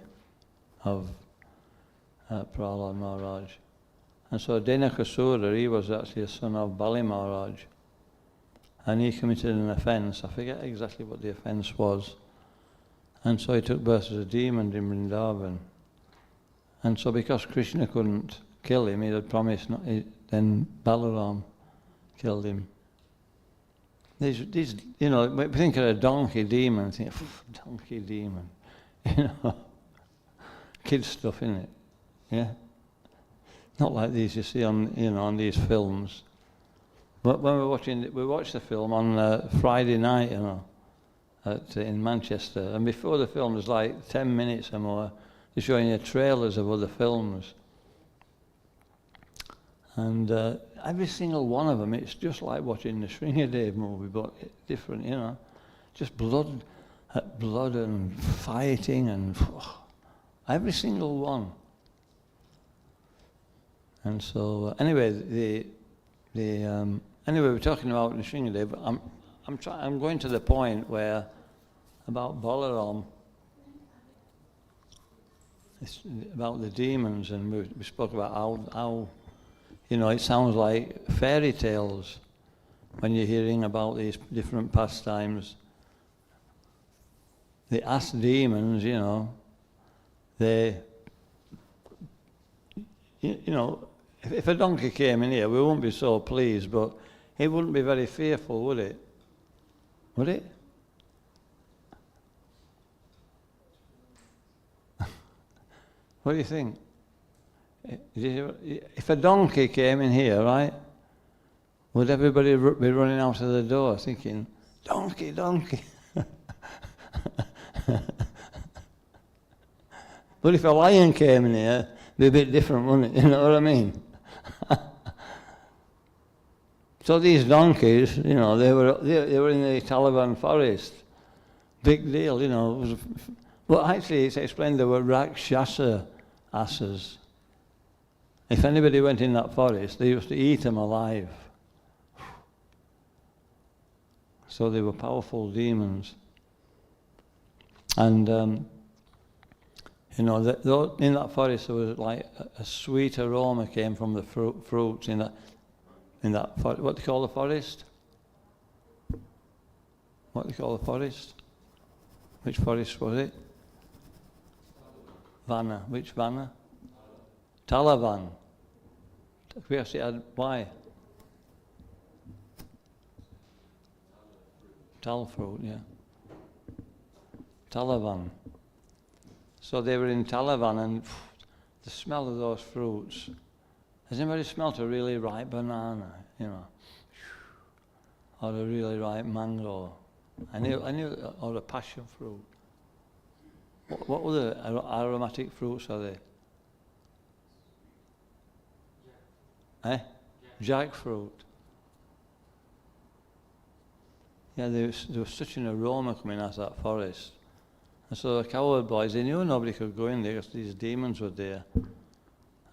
[SPEAKER 2] of Prahlad Maharaj. And so Denakasura, he was actually a son of Bali Maharaj. And he committed an offence. I forget exactly what the offence was. And so he took birth as a demon in Vrindavan. And so because Krishna couldn't kill him, he had promised not, then Balaram killed him. These, you know, we think of a donkey demon, think, donkey demon. You know, kid stuff, innit? Yeah? Not like these you see on, you know, on these films. But when we watched the film on Friday night, you know, in Manchester. And before the film, there's like 10 minutes or more, they're showing you trailers of other films. And every single one of them, it's just like watching the Sringadev movie, but different, you know. Just blood and fighting and every single one. And so, anyway, anyway, we're talking about Nishingadev, but I'm going to the point where about Balaram, it's about the demons, and we spoke about how you know, it sounds like fairy tales, when you're hearing about these different pastimes, the ass demons, you know, they, you know, if a donkey came in here, we wouldn't be so pleased, but it wouldn't be very fearful, would it? Would it? What do you think? If a donkey came in here, right, would everybody be running out of the door thinking, donkey, donkey? But if a lion came in here, it'd be a bit different, wouldn't it? You know what I mean? So these donkeys, you know, they were in the Taliban forest. Big deal, you know. Well, actually, it's explained they were Rakshasa asses. If anybody went in that forest, they used to eat them alive. So they were powerful demons. And, you know, in that forest there was like a sweet aroma came from the fruits in that forest. What do you call the forest? What do you call the forest? Which forest was it? Vanna. Which Vanna? Talavan. We actually had, why? Tal fruit, yeah. Talavan. So they were in Talavan, and the smell of those fruits. Has anybody smelt a really ripe banana, you know? Or a really ripe mango? I knew, or a passion fruit. What were the aromatic fruits are they? Jackfruit. Yeah, there was such an aroma coming out of that forest. And so the cowherd boys, they knew nobody could go in there because these demons were there.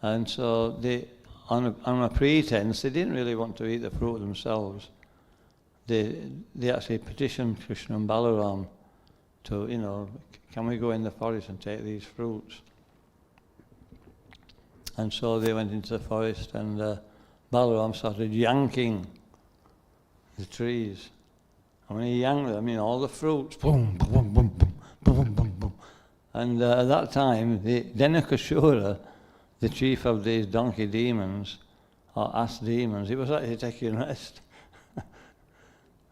[SPEAKER 2] And so they, on a pretense, they didn't really want to eat the fruit themselves. They actually petitioned Krishna and Balaram to, you know, can we go in the forest and take these fruits? And so they went into the forest, and Balaram started yanking the trees. And when he yanked them, you know, all the fruits, boom, boom, boom, boom, boom, boom, boom, boom. And at that time, the Denakasura, the chief of these donkey demons, or ass demons, he was actually taking rest.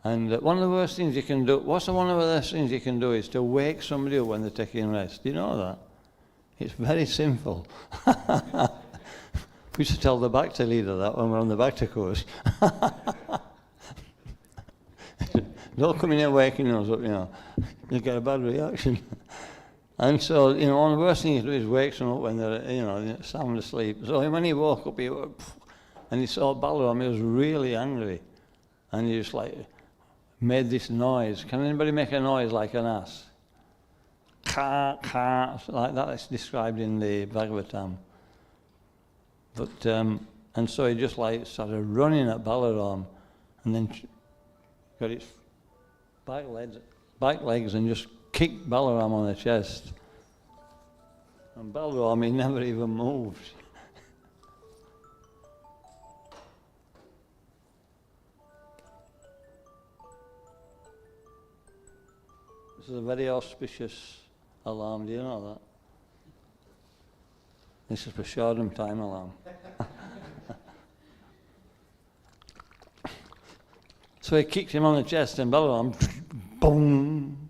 [SPEAKER 2] And one of the worst things you can do, what's one of the worst things you can do is to wake somebody up when they're taking rest. Do you know that? It's very simple. We used to tell the Bhakti leader that when we're on the Bhakti course. Don't come in here waking us up, you know. You'll get a bad reaction. And so, you know, one of the worst things you do is wake them up when they're, you know, sound asleep. So when he woke up, and he saw Balaram, he was really angry. And he just like made this noise. Can anybody make a noise like an ass? Ka, ka, like that. It's described in the Bhagavatam. But and so he just like started running at Balaram, and then got his back legs, and just kicked Balaram on the chest. And Balaram, he never even moved. This is a very auspicious alarm, do you know that? This is Prashadam time alarm. So he kicked him on the chest, and Balaram, boom!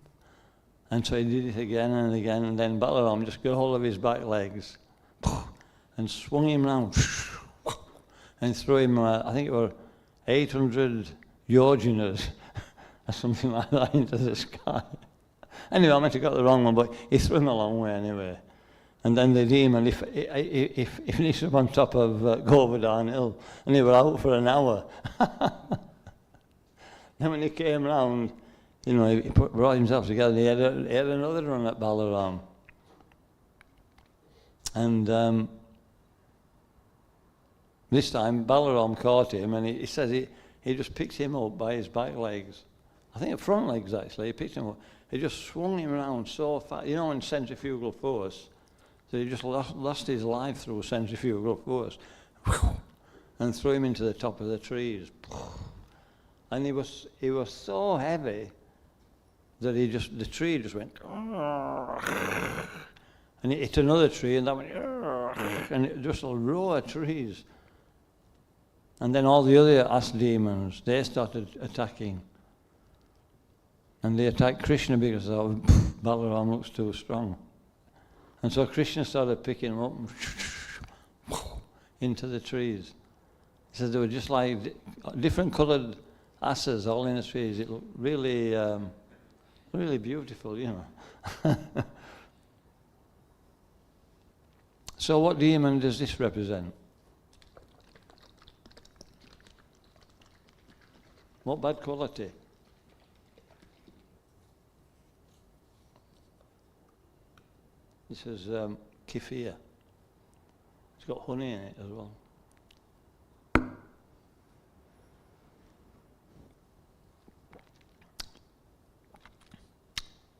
[SPEAKER 2] And so he did it again and again, and then Balaram just got hold of his back legs and swung him round and threw him, I think it were 800 yoginas or something like that into the sky. Anyway, I meant to got the wrong one, but he threw him a long way anyway. And then the demon, if he was up on top of Govardhan Hill, and he were out for an hour. Then when he came round, you know, he brought himself together, and he had another run at Balaram. And this time Balaram caught him, and he says he just picked him up by his back legs. I think the front legs actually, he picked him up. He just swung him around so fast, you know, in centrifugal force. So he just lost his life through centrifugal force and threw him into the top of the trees. And he was so heavy that the tree just went, and it hit another tree, and that went, and it just a row of trees. And then all the other ass demons, they started attacking. And they attacked Krishna because they thought, Balaram looks too strong. And so Krishna started picking them up into the trees. He said they were just like different coloured asses all in the trees. It looked really, really beautiful, you know. So what demon does this represent? What bad quality? This is kefir. It's got honey in it as well.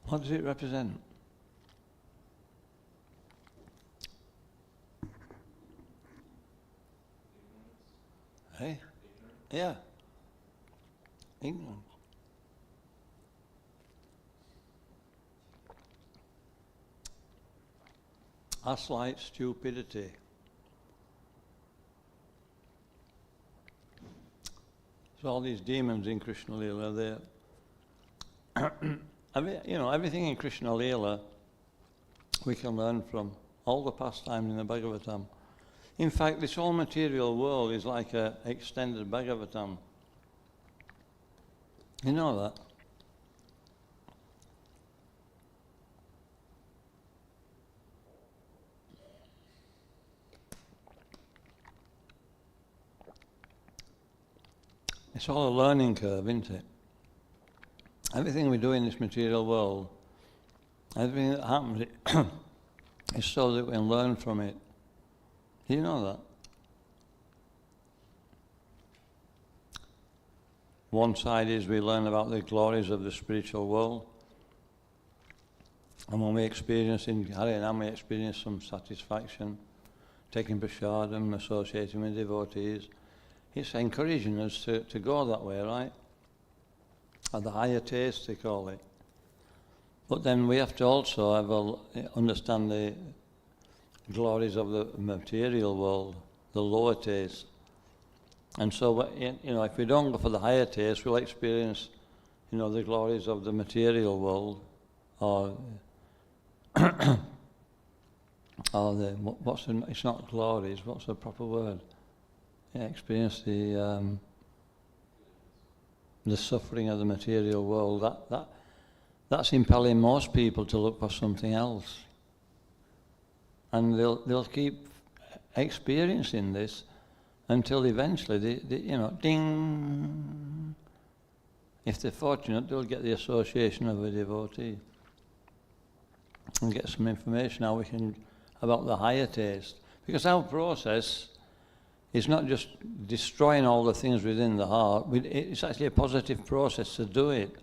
[SPEAKER 2] What does it represent? Hey? Yeah. Ignorance. Ass-like stupidity. So all these demons in Krishna Lila, everything in Krishna Lila we can learn from. All the pastimes in the Bhagavatam. In fact, this whole material world is like an extended Bhagavatam. You know that? It's all a learning curve, isn't it? Everything we do in this material world, everything that happens is so that we can learn from it. Do you know that? One side is we learn about the glories of the spiritual world. And when we experience in Harinam, we experience some satisfaction, taking Prashadam, associating with devotees. It's encouraging us to go that way, right? At the higher taste, they call it. But then we have to also understand the glories of the material world, the lower taste. And so, if we don't go for the higher taste, we'll experience, the glories of the material world, or it's not glories, what's the proper word? Yeah, experience the suffering of the material world. That's impelling most people to look for something else, and they'll keep experiencing this until eventually they ding. If they're fortunate, they'll get the association of a devotee and get some information about the higher taste, because our process is not just destroying all the things within the heart. It's actually a positive process to do it.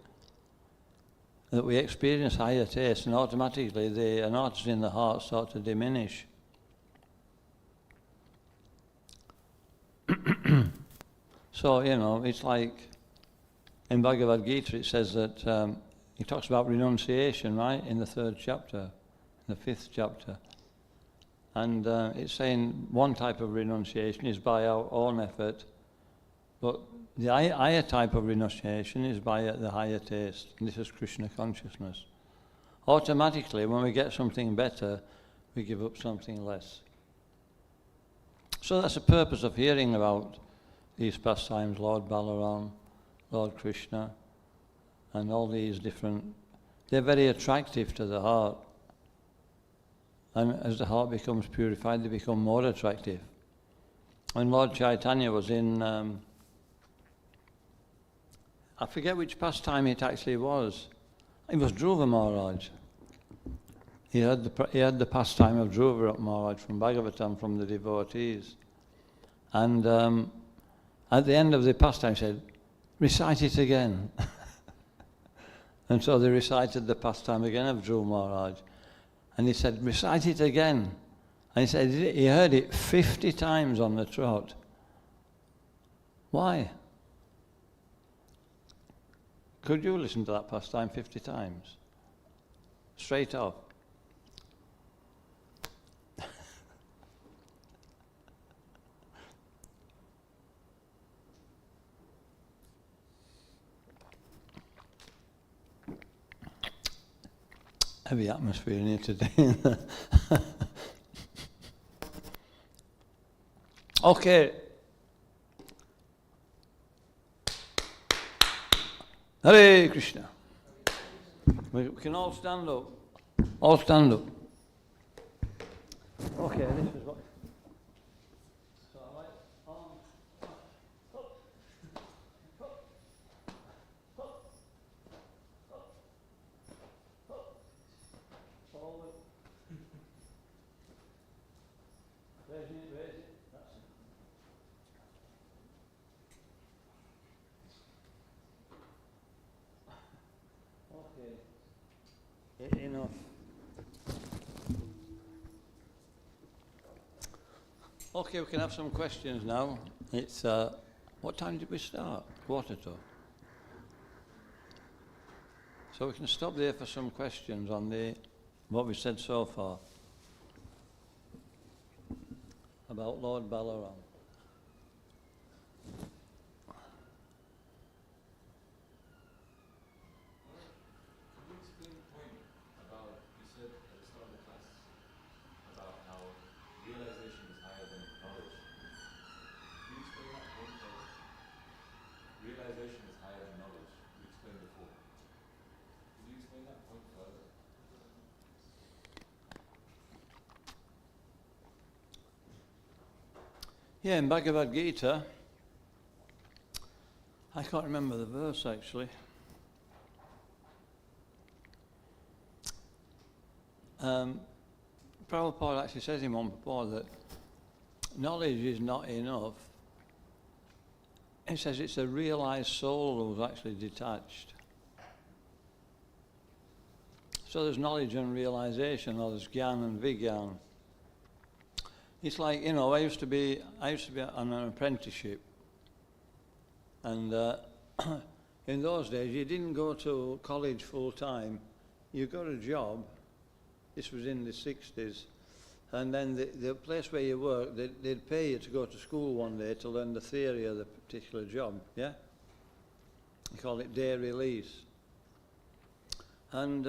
[SPEAKER 2] That we experience higher taste, and automatically the anarthas in the heart start to diminish. So, it's like in Bhagavad Gita it says that he talks about renunciation, right, in the 3rd chapter, in the 5th chapter. And it's saying one type of renunciation is by our own effort, but the higher type of renunciation is by the higher taste. And this is Krishna consciousness. Automatically, when we get something better, we give up something less. So that's the purpose of hearing about these pastimes, Lord Balaram, Lord Krishna, and all these different... They're very attractive to the heart. And as the heart becomes purified, they become more attractive. When Lord Chaitanya was in... I forget which pastime it actually was. It was Dhruva Maharaj. He had the pastime of Dhruva Maharaj from Bhagavatam, from the devotees. And at the end of the pastime he said, recite it again. And so they recited the pastime again of Dhruva Maharaj. And he said, recite it again. And he said he heard it 50 times on the trot. Why? Could you listen to that pastime 50 times? Straight off. Heavy atmosphere in here today. Okay. Hare Krishna. We can all stand up. All stand up. Okay, this is what. So I like arms up, forward. Raising it, raise it. That's it. Okay. Enough. Okay, we can have some questions now. It's, what time did we start? 1:45. So we can stop there for some questions on what we said so far about Lord Balaram. Yeah, in Bhagavad Gita, I can't remember the verse actually. Prabhupada actually says in one purport that knowledge is not enough. He says it's a realized soul who's actually detached. So there's knowledge and realization, or there's jnana and vigyan. It's like, you know, I used to be on an apprenticeship, and in those days you didn't go to college full time. You got a job. This was in the 60s, and then the place where you worked, they'd pay you to go to school one day to learn the theory of the particular job. Yeah, they call it day release, and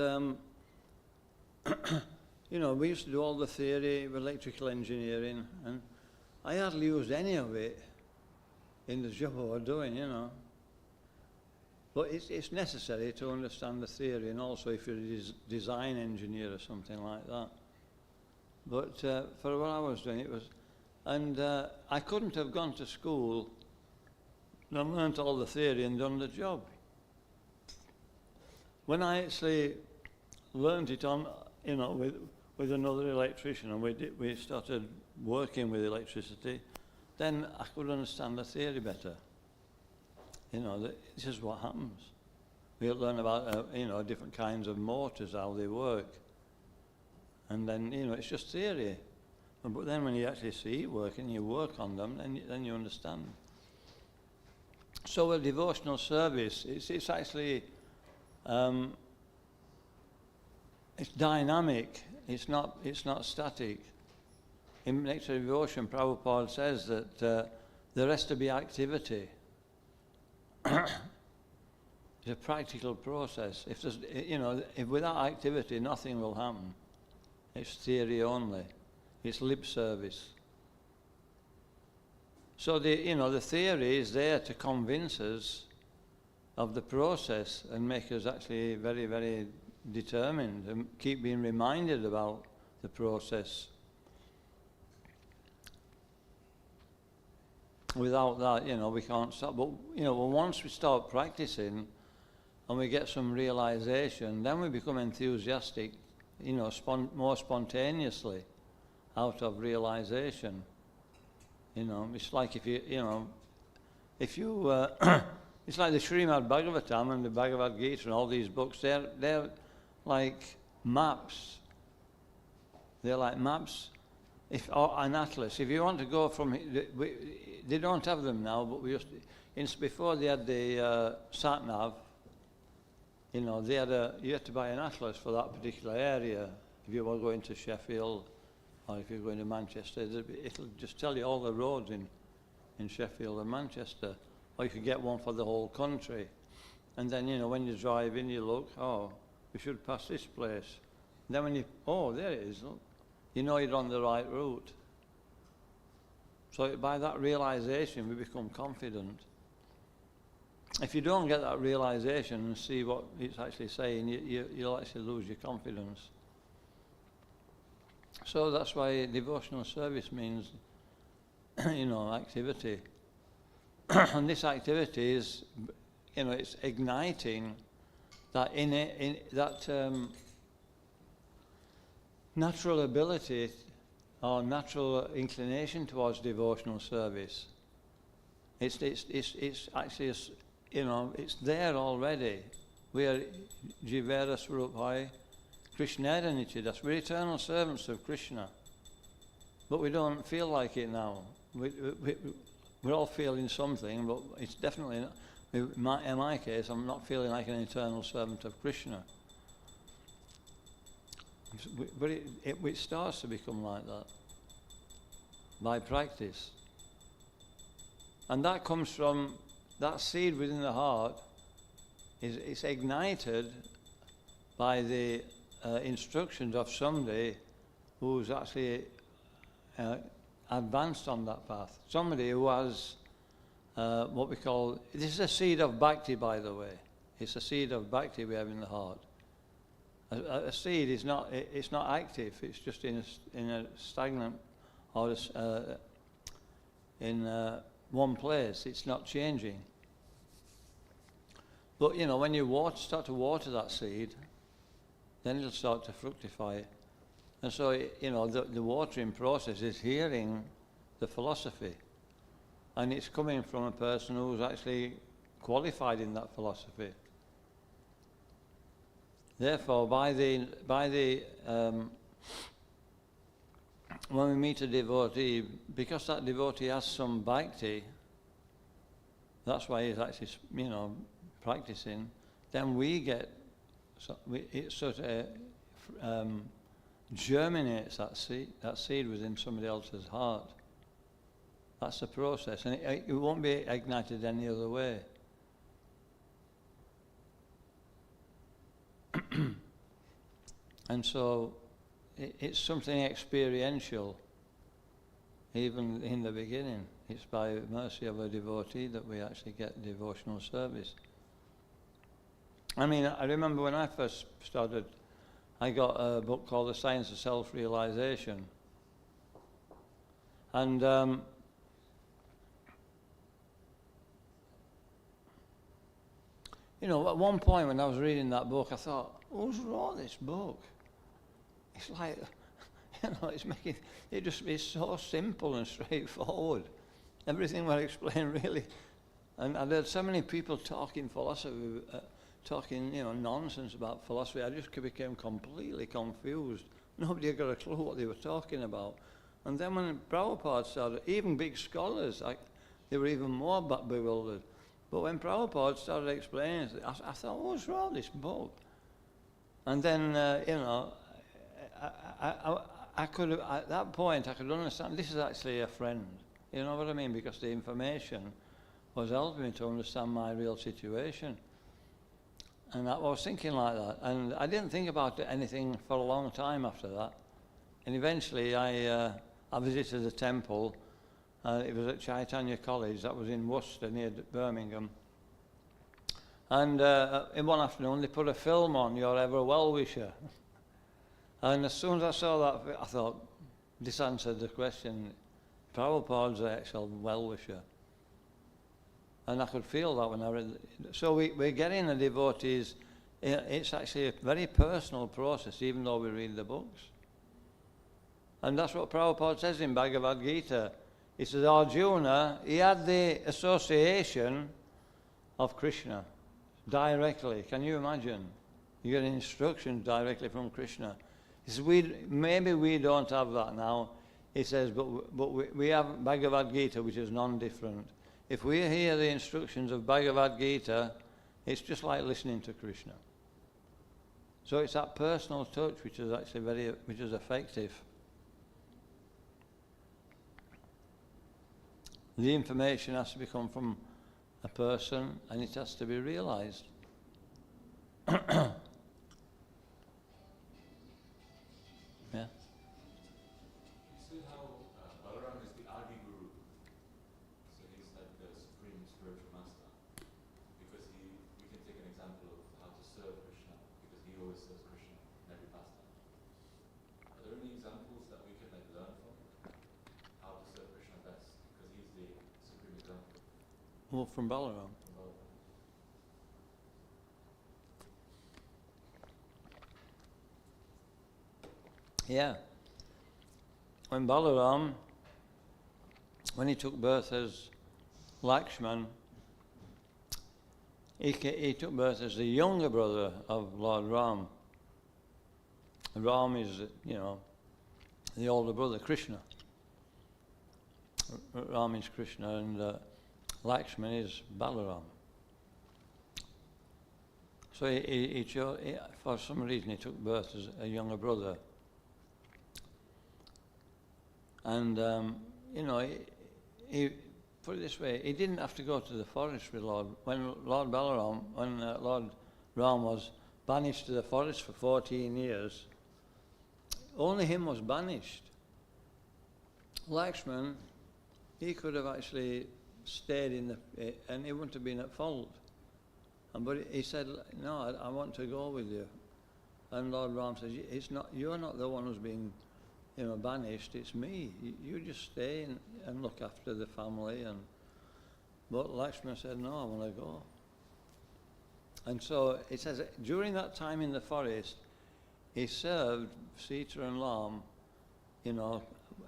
[SPEAKER 2] you know, we used to do all the theory of electrical engineering, and I hardly used any of it in the job I was doing, you know. But it's necessary to understand the theory, and also if you're a design engineer or something like that. But for what I was doing, it was, and I couldn't have gone to school and learnt all the theory and done the job. When I actually learnt it on, you know, with another electrician, and we started working with electricity, then I could understand the theory better. You know, this is what happens. We learn about, you know, different kinds of motors, how they work. And then, you know, it's just theory. But then when you actually see it working, you work on them, then you understand. So a devotional service, it's actually, it's dynamic. It's not static. In Nectar Devotion, Prabhupada says that there has to be activity. It's a practical process. If there's, you know, if without activity, nothing will happen. It's theory only. It's lip service. So the theory is there to convince us of the process and make us actually very, very determined and keep being reminded about the process. Without that, you know, we can't stop. But, you know, once we start practicing and we get some realization, then we become enthusiastic, you know, more spontaneously out of realization. You know, it's like if you it's like the Srimad Bhagavatam and the Bhagavad Gita and all these books, they're like maps. They're like maps, or an atlas. If you want to go from, they don't have them now, but before they had the sat nav, you know, you had to buy an atlas for that particular area. If you were going to Sheffield, or if you're going to Manchester, it'll just tell you all the roads in Sheffield and Manchester. Or you could get one for the whole country. And then, you know, when you drive in, you look, oh, we should pass this place. And then when you, oh, there it is, look. You know you're on the right route. So by that realization, we become confident. If you don't get that realization and see what it's actually saying, you'll actually lose your confidence. So that's why devotional service means, you know, activity. And this activity is, you know, it's igniting that natural ability or natural inclination towards devotional service. It's actually, you know, it's there already. We are Jivera Swarupai, Krishna Nichidas. We're eternal servants of Krishna. But we don't feel like it now. We're all feeling something, but it's definitely not. In my case, I'm not feeling like an eternal servant of Krishna. But it starts to become like that by practice. And that comes from that seed within the heart. It's ignited by the instructions of somebody who's actually advanced on that path. Somebody who has what we call, this is a seed of bhakti, by the way. It's a seed of bhakti we have in the heart. A seed is not, it's not active. It's just in a stagnant or in one place. It's not changing. But you know, when you start to water that seed, then it'll start to fructify. And so, you know, the watering process is hearing the philosophy. And it's coming from a person who's actually qualified in that philosophy. Therefore, when we meet a devotee, because that devotee has some bhakti, that's why he's actually, you know, practicing, then we get, it sort of germinates that seed within somebody else's heart. That's the process, and it won't be ignited any other way. And so it's something experiential, even in the beginning. It's by mercy of a devotee that we actually get devotional service. I mean, I remember when I first started, I got a book called The Science of Self-Realisation. And you know, at one point when I was reading that book, I thought, who's wrote this book? It's like, you know, it's so simple and straightforward. Everything was explained really. And I'd heard so many people talking philosophy, talking, you know, nonsense about philosophy. I just became completely confused. Nobody had got a clue what they were talking about. And then when Prabhupada started, even big scholars, they were even more bewildered. But when Prabhupada started explaining it, I thought, what's wrong with this book? And then, you know, I could, at that point, I could understand, this is actually a friend. You know what I mean? Because the information was helping me to understand my real situation. And I was thinking like that. And I didn't think about anything for a long time after that. And eventually I visited a temple. It was at Chaitanya College, that was in Worcester near Birmingham. And in one afternoon they put a film on, Your Ever Well-Wisher. And as soon as I saw that, I thought, this answered the question. Prabhupada's the actual well-wisher. And I could feel that when I read it. So we're getting the devotees, it's actually a very personal process, even though we read the books. And that's what Prabhupada says in Bhagavad Gita. He says, Arjuna, he had the association of Krishna directly. Can you imagine? You get instructions directly from Krishna. He says, maybe we don't have that now. He says, but we have Bhagavad Gita, which is non-different. If we hear the instructions of Bhagavad Gita, it's just like listening to Krishna. So it's that personal touch which is actually which is effective. The information has to come from a person and it has to be realized. Yeah.
[SPEAKER 1] You see how Balaram is the Adi Guru. So he's like the supreme spiritual master. Because we can take an example of how to serve Krishna, because he always serves Krishna in every pastime. Are there any examples that we can learn from? How to serve Krishna best? Because he's the supreme example.
[SPEAKER 2] Well, from Balaram. Yeah. When Balaram, when he took birth as Lakshman, he took birth as the younger brother of Lord Ram. Ram is, the older brother, Krishna. Ram is Krishna and Lakshman is Balaram. So he for some reason he took birth as a younger brother. And, he put it this way, he didn't have to go to the forest with when Lord Ram was banished to the forest for 14 years, only him was banished. Lakshman, he could have actually stayed and he wouldn't have been at fault. But he said, no, I want to go with you. And Lord Ram says, you're not the one who's been banished, it's me. You just stay and look after the family. But Lakshman said, no, I want to go. And so it says, during that time in the forest, he served Sita and Ram,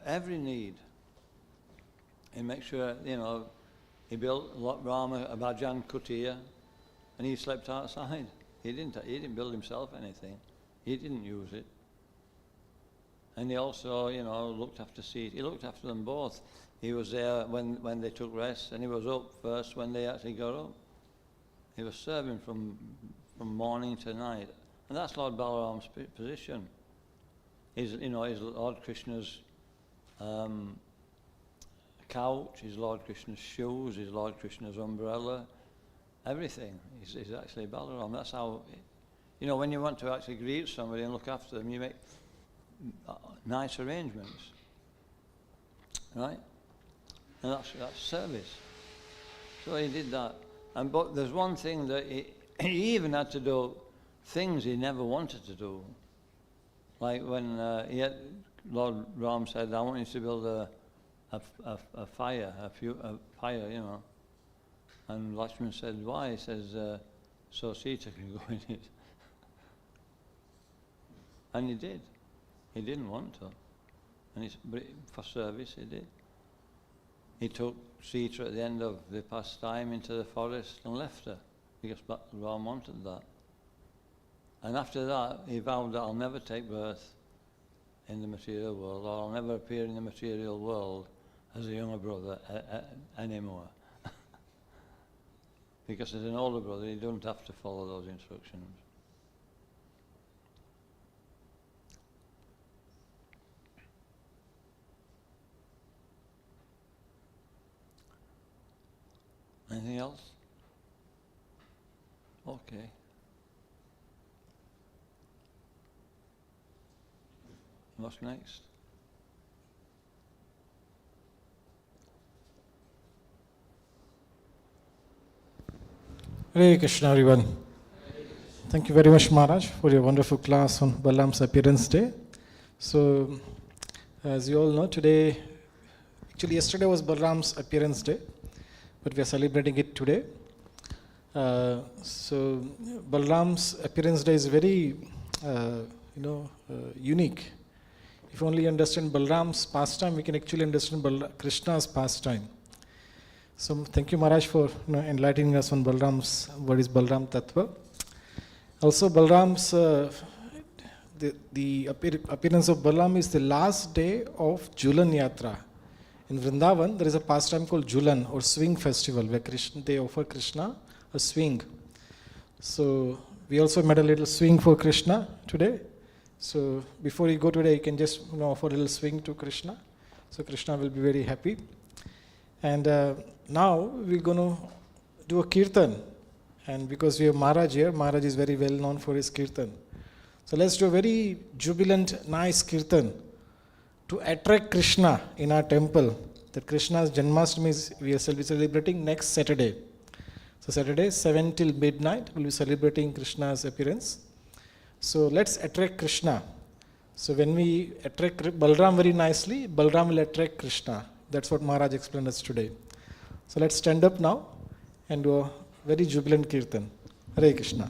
[SPEAKER 2] every need. He made sure, he built Ram a bhajan kutir, and he slept outside. He didn't build himself anything. He didn't use it. And he also, looked after Sita. He looked after them both. He was there when they took rest, and he was up first when they actually got up. He was serving from morning to night. And that's Lord Balaram's position. He's Lord Krishna's couch, he's Lord Krishna's shoes, he's Lord Krishna's umbrella, everything. He's actually Balaram. That's how, when you want to actually greet somebody and look after them, you make nice arrangements, right? And that's service. So he did that. But there's one thing that he even had to do things he never wanted to do. Like when Lord Ram said, I want you to build a fire, And Lakshman said, why? He says, so Sita can go in it. And he did. He didn't want to. But for service, he did. He took Sita at the end of the pastime into the forest and left her, because Ram wanted that. And after that, he vowed that I'll never take birth in the material world, or I'll never appear in the material world as a younger brother anymore. Because as an older brother, you don't have to follow those instructions. Anything else? Okay. What's next?
[SPEAKER 3] Hare Krishna, everyone. Thank you very much, Maharaj, for your wonderful class on Balaram's appearance day. So, as you all know, yesterday was Balaram's appearance day, but we are celebrating it today. So, Balaram's appearance day is very, unique. If only you understand Balaram's pastime, we can actually understand Krishna's pastime. So, thank you, Maharaj, for enlightening us on what is Balaram Tattva. Also, Balaram's, the appearance of Balaram is the last day of Julan Yatra. In Vrindavan, there is a pastime called Julan, or swing festival, where they offer Krishna a swing. So, we also made a little swing for Krishna today. So before you go today, you can just offer a little swing to Krishna. So Krishna will be very happy. And now we're going to do a Kirtan. And because we have Maharaj here, Maharaj is very well known for his Kirtan. So let's do a very jubilant, nice Kirtan to attract Krishna in our temple. That Krishna's Janmashtami we are celebrating next Saturday. So Saturday, 7 till midnight, we'll be celebrating Krishna's appearance. So let's attract Krishna. So when we attract Balaram very nicely, Balaram will attract Krishna. That's what Maharaj explained us today. So let's stand up now and do a very jubilant Kirtan. Hare Krishna.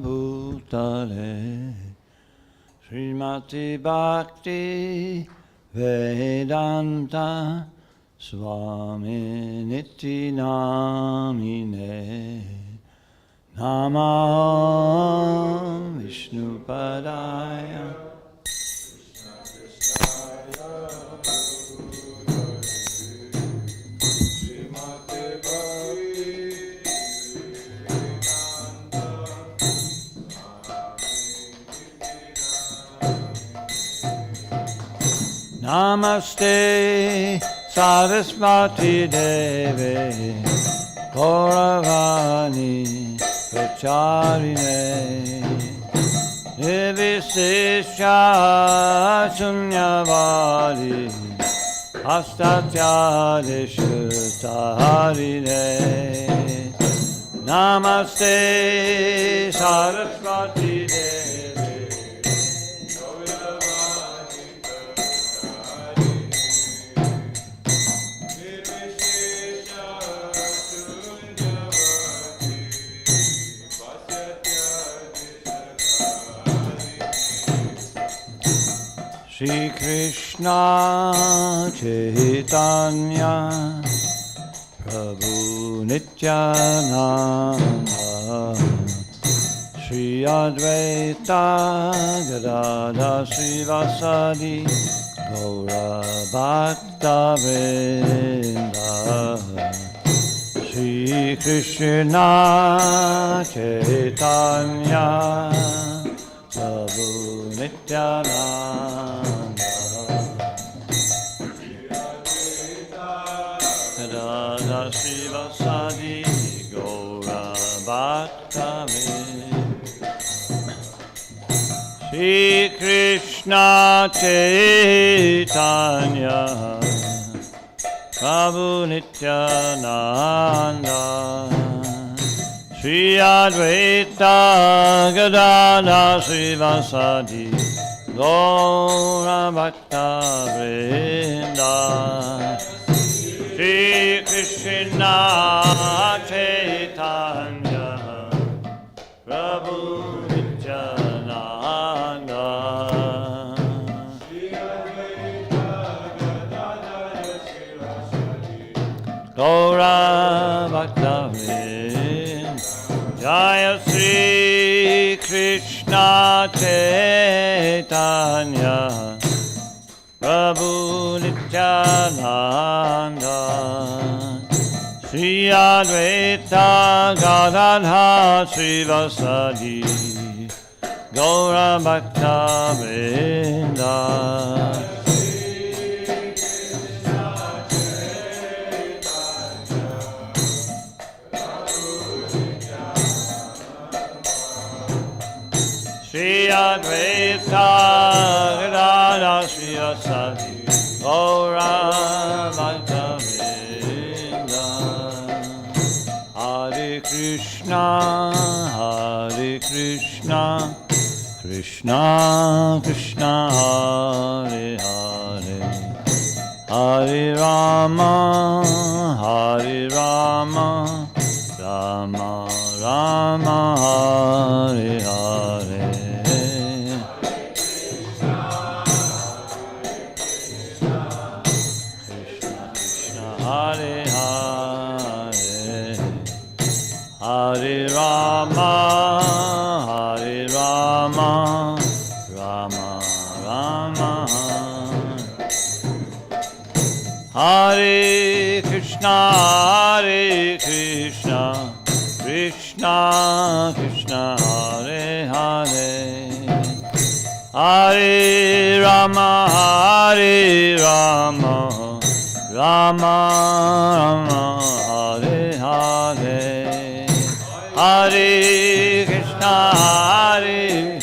[SPEAKER 2] Bhutale Srimati Bhakti Vedanta Swami Niti Namine Namah Vishnu Padaya Namaste Saraswati Deve Gauravani Pracharine Nivisesha Sunyavadi Astatyadishutaharine Namaste Saraswati Deve Shri Krishna Chaitanya Prabhu Nityananda Shri Advaita Gadadha Srivasadi Gaura Bhakta Vrinda Shri Krishna Chaitanya Prabhu Nityananda Radha Srivasadi Gaura Bhakta Shri Krishna Chaitanya Prabhu Nityananda Shri Advaita Gadadha Srivasadi Gaura Bhakta Vrinda Shri Krishna Chaitanya Prabhu Nityananda Gaura Bhakta Vrinda Jaya Shri Krishna Chaitanya Prabhu Nityananda Sri Advaita Gadadha Srivasadi Gaura Bhakta Vrinda Sri Advaita Gadadha Srivasadi Gaura Bhakta Vrinda Hare Krishna Hare Krishna Krishna Krishna Hare Hare Hare Rama Hare Rama Rama Rama Hare Hare Krishna Krishna Hare Hare Hare Rama Hare Rama Rama Rama Hare Krishna Hare Krishna Krishna Krishna Hare Hare Hare Rama Hare Rama Rama Rama Hare Hare Hare Krishna Hare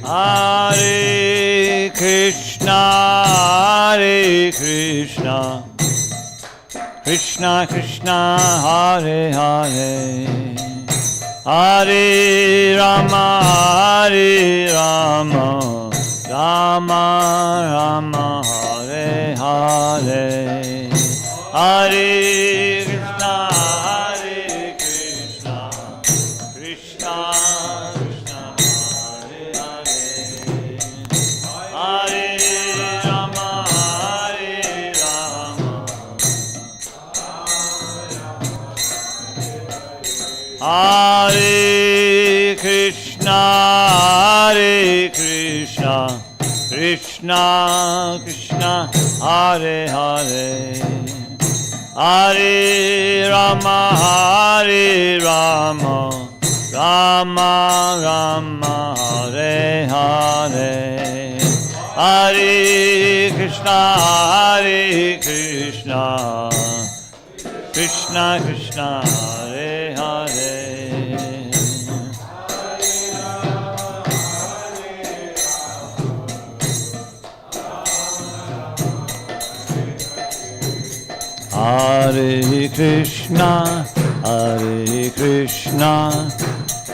[SPEAKER 2] Hare Krishna Hare Krishna Krishna Krishna Hare Hare Hare Rama Hare Rama Rama Rama Hare Hare Hare Krishna Hare Krishna Krishna Krishna Hare Hare Hare Rama Hare Rama Hare Krishna Hare Krishna Krishna Krishna Hare Hare Hare Rama Hare Rama Rama Rama Hare Hare Hare Krishna Hare Krishna Krishna Krishna Hare Hare Hare Krishna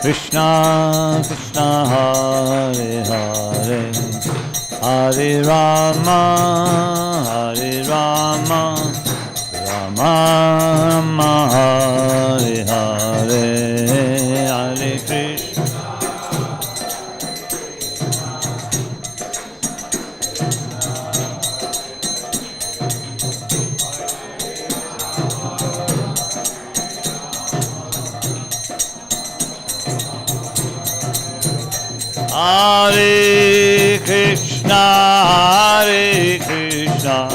[SPEAKER 2] Krishna Krishna Hare Hare Hare Rama Rama Rama Hare Hare Hare Krishna Hare Krishna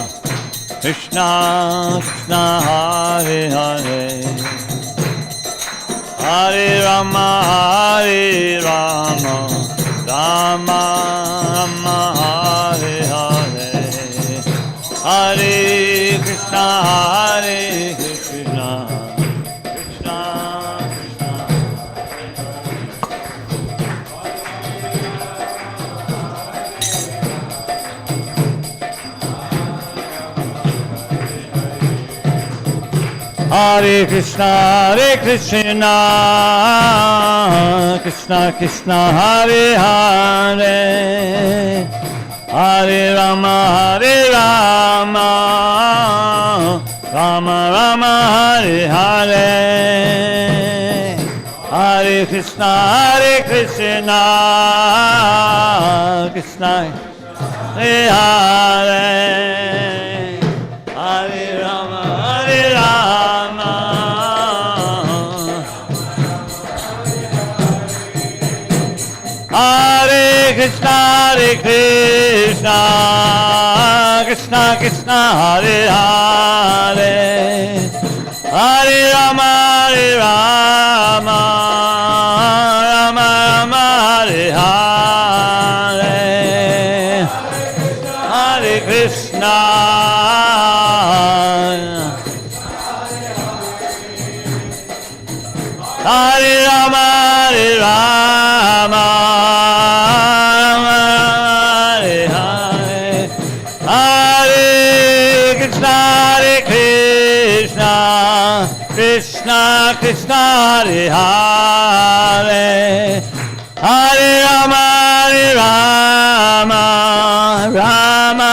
[SPEAKER 2] Krishna Krishna Hare Hare Hare Rama Rama Rama Rama Hare Hare Hare Krishna Krishna Krishna Hare Krishna Krishna Krishna Hare Hare Hare Rama Rama Rama Rama Hare Hare Hare Krishna Krishna Hare Hare Hare Rama Rama Hare Krishna, Hare Krishna, Krishna Krishna, Hare Hare, Hare Rama, Hare Rama, Rama Rama, Hare Hare, Hare Krishna, Hare Rama, Hare Rama, Hare Hare, Hare Krishna, Hare Krishna, Krishna Krishna, Hare Hare, Hare Rama, Hare Rama, Rama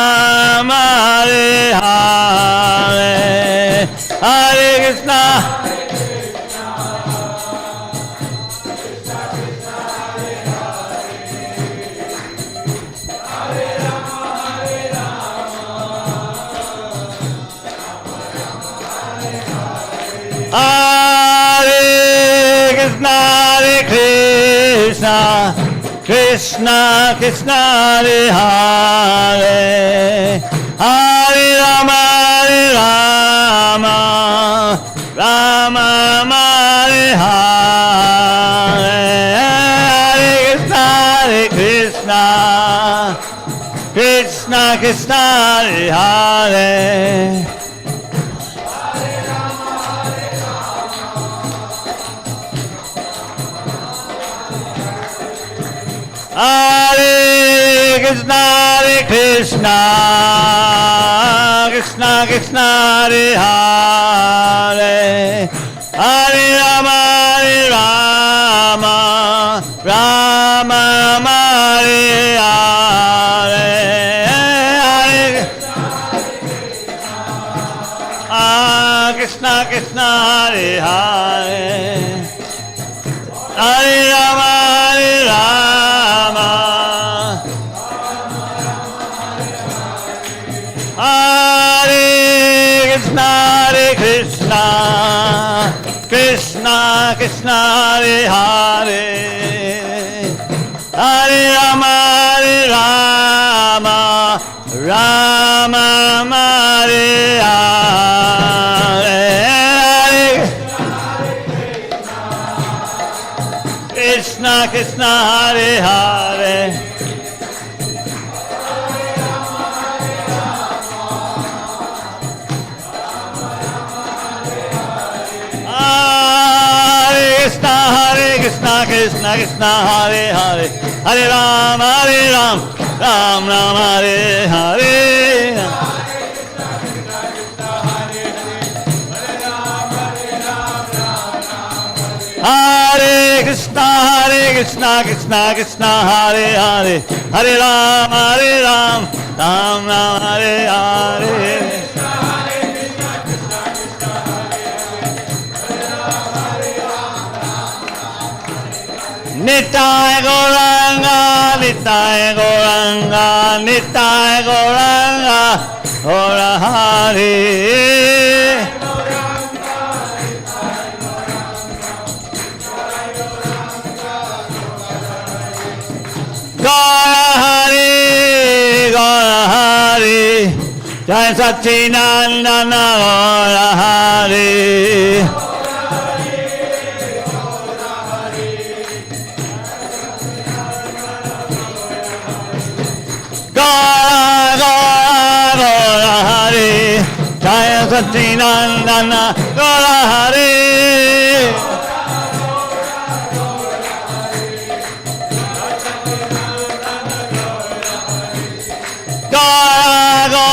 [SPEAKER 2] Rama, Hare Hare, Hare Krishna. Hare Krishna, Hare Krishna, Krishna Krishna, Hare Hare, Hare Rama, Hare Rama, Rama Rama, Hare Hare, Hare Krishna, Krishna Krishna, Hare Hare. Hare Krishna, Hare Krishna, Krishna Krishna, Hare Hare, Hare Rama, Hare Rama, Rama Rama, Hare Hare, Hare Krishna, Krishna, Hare Hare, Hare Rama, Hare Rama, Hare Krishna, Hare Krishna, Krishna Krishna, Hare Hare, Hare Rama, Hare Rama, Rama Rama, Hare Hare, Krishna Krishna, Hare Hare, Hare Krishna, Krishna Krishna, Hare Hare, Hare Ram, Ram Ram, Hare Hare. Hare Krishna, Krishna Krishna, Hare Hare, Hare Ram, Ram Ram, Hare Hare. Nitai Gauranga, Nitai Gauranga, Nitai Gauranga, Ora Hare. Gaura Hare, Gaura Hare, Jai Satchinandana Gaura Hare. Gaura Hare, Jai Satchinandana Gaura Hare. Gaura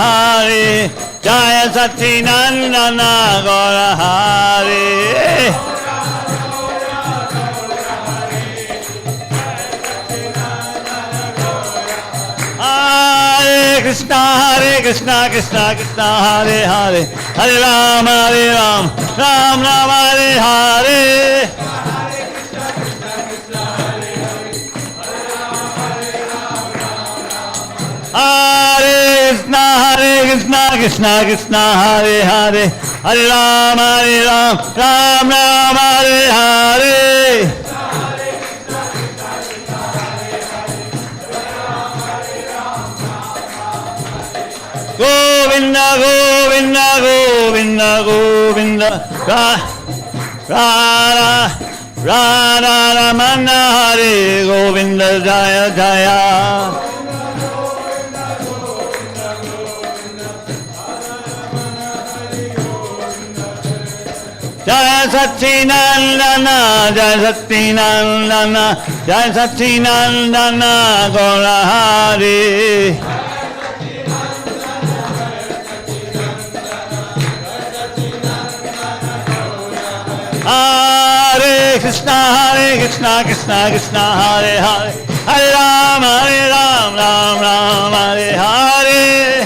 [SPEAKER 2] Hare, Jai Satchinandana Gaura Hare. Hare Krishna, Krishna Krishna, Hare Hare, Hare Ram, Ram Ram, Hare Hare. Hare Krishna, Krishna Krishna, Hare Hare, Hare Ram, Ram Ram, Hare Hare. Govinda, Govinda, Govinda, Govinda, Radha, Radha Ramana Hare Govinda Jaya Jaya. Jaya Satchinandana, Jaya Satchinandana, Jaya Satchinandana, Gaura Hare. Hare Krishna, Krishna Krishna, Hare Hare, Hare Ram, Ram Ram, Hare Hare.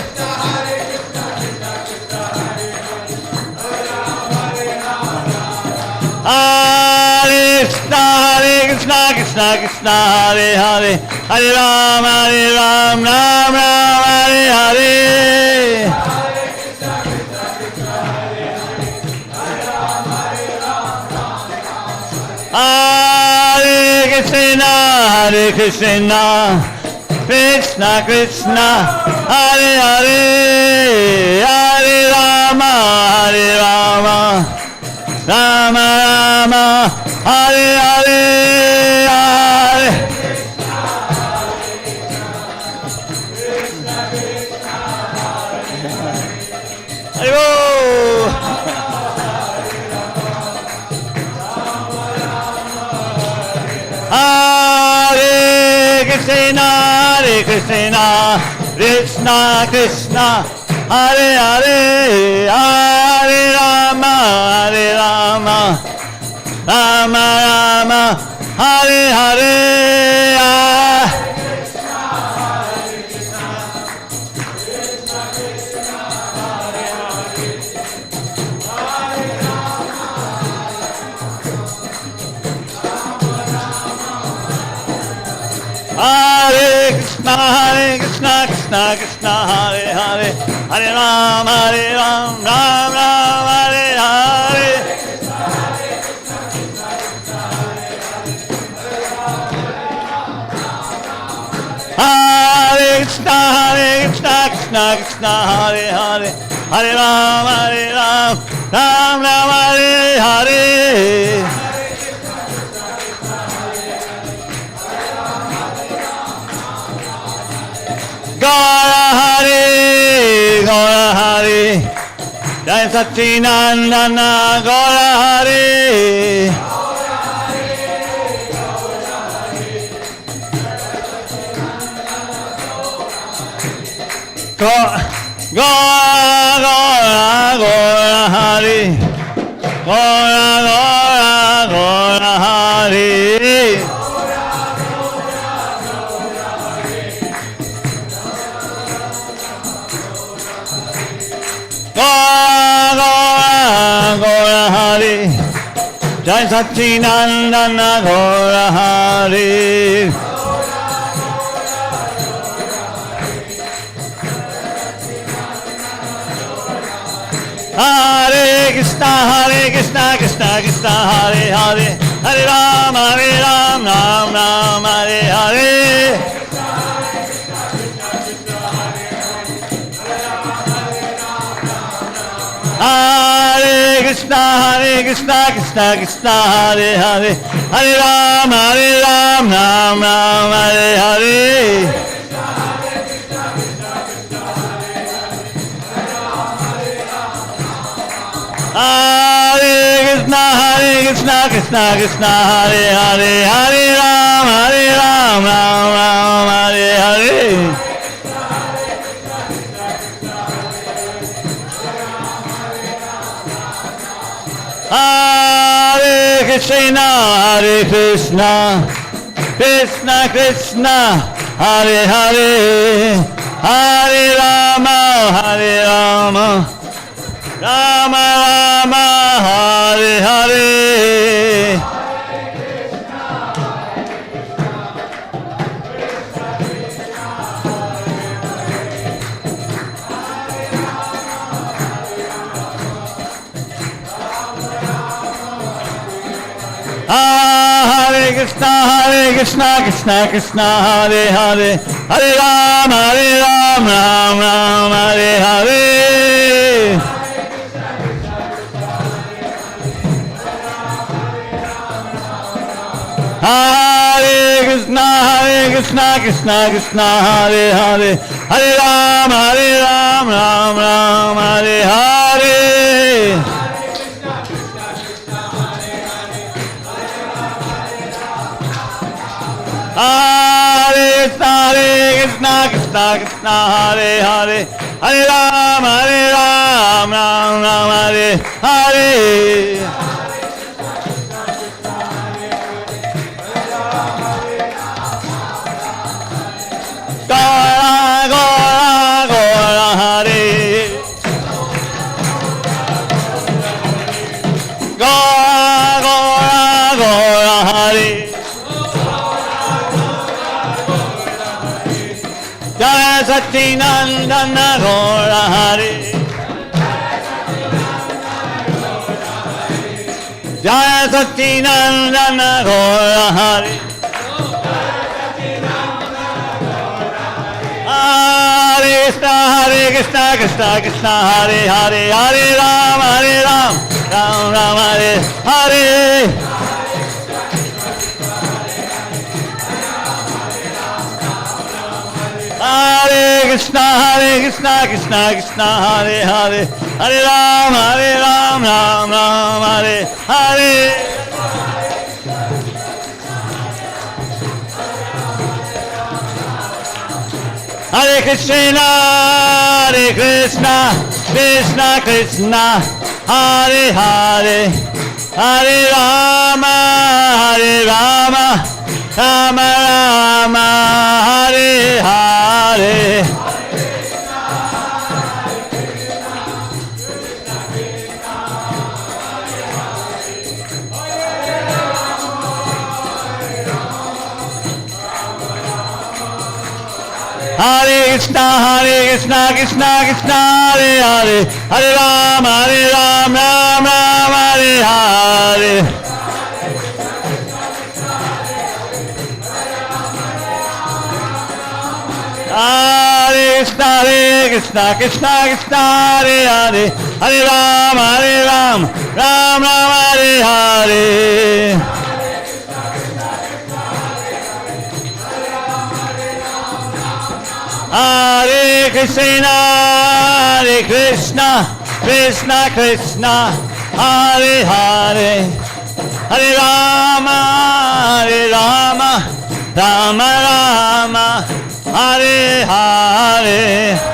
[SPEAKER 2] Hare Krishna, Krishna Krishna, Hare Hare, Hare Ram, Ram Ram, Hare Hare. Hare Krishna, Krishna Krishna, Hare Hare, Hare Rama, Hare Rama, Rama Rama, Hare Hare, Hare. Hare Krishna, Krishna Krishna, Hare Hare, Hare Rama, Hare Rama, Rama Rama, Hare Hare. Hare Krishna, Krishna Krishna, Hare Hare, Hare Ram, Ram Ram, Hare Hare. Hare Krishna, Krishna Krishna, Hare Hare, Hare Ram, Ram Ram, Hare Hare. Gaura Hare, Gaura Hare, Jai Satchinandana, Gaura Hare. Gaura, Gaura Hare, Gaura, Gaura Hare. Gaura Hare, Jai Satchinandana, Gaura Hare. Hare Krishna, Krishna Krishna, Hare Hare, Hare Ram, Ram Ram, Hare Hare. Hare Krishna, Krishna Krishna, Hare Hare, Hare Ram, Ram Ram, Hare Hare. Hare Krishna, Krishna Krishna, Hare Hare, Hare Ram, Ram Hare Hare. Hare Krishna, Krishna Krishna, Hare Hare, Hare Rama, Rama Rama, Hare Hare. Hare Krishna Krishna Krishna Hare Hare Hare Ram Ram Ram Hare Hare Hare Krishna Krishna Krishna Hare Hare Hare Ram Ram Ram Hare Hare Hare Krishna Krishna Krishna Hare Hare Hare Ram Ram Hare Hare Gora Hare Gora Hare Jaya Satchinandana Gora Hare Jaya Satchinandana Gora Hare Hare Krishna Krishna Krishna Hare Hare Hare Ram Ram Hare Hare Hare Krishna Krishna Krishna Hare Hare Hare Ram Ram Hare Hare Hare Krishna Krishna Krishna Hare Hare Hare Rama Rama Rama Hare Hare Hare Krishna Krishna Krishna Hare Hare Hare Ram Ram Hare Hare Hare Krishna Krishna Hare Hare Hare Ram Ram Hare Hare Hare Krishna Krishna Hare Hare Hare Rama Rama Hare Hare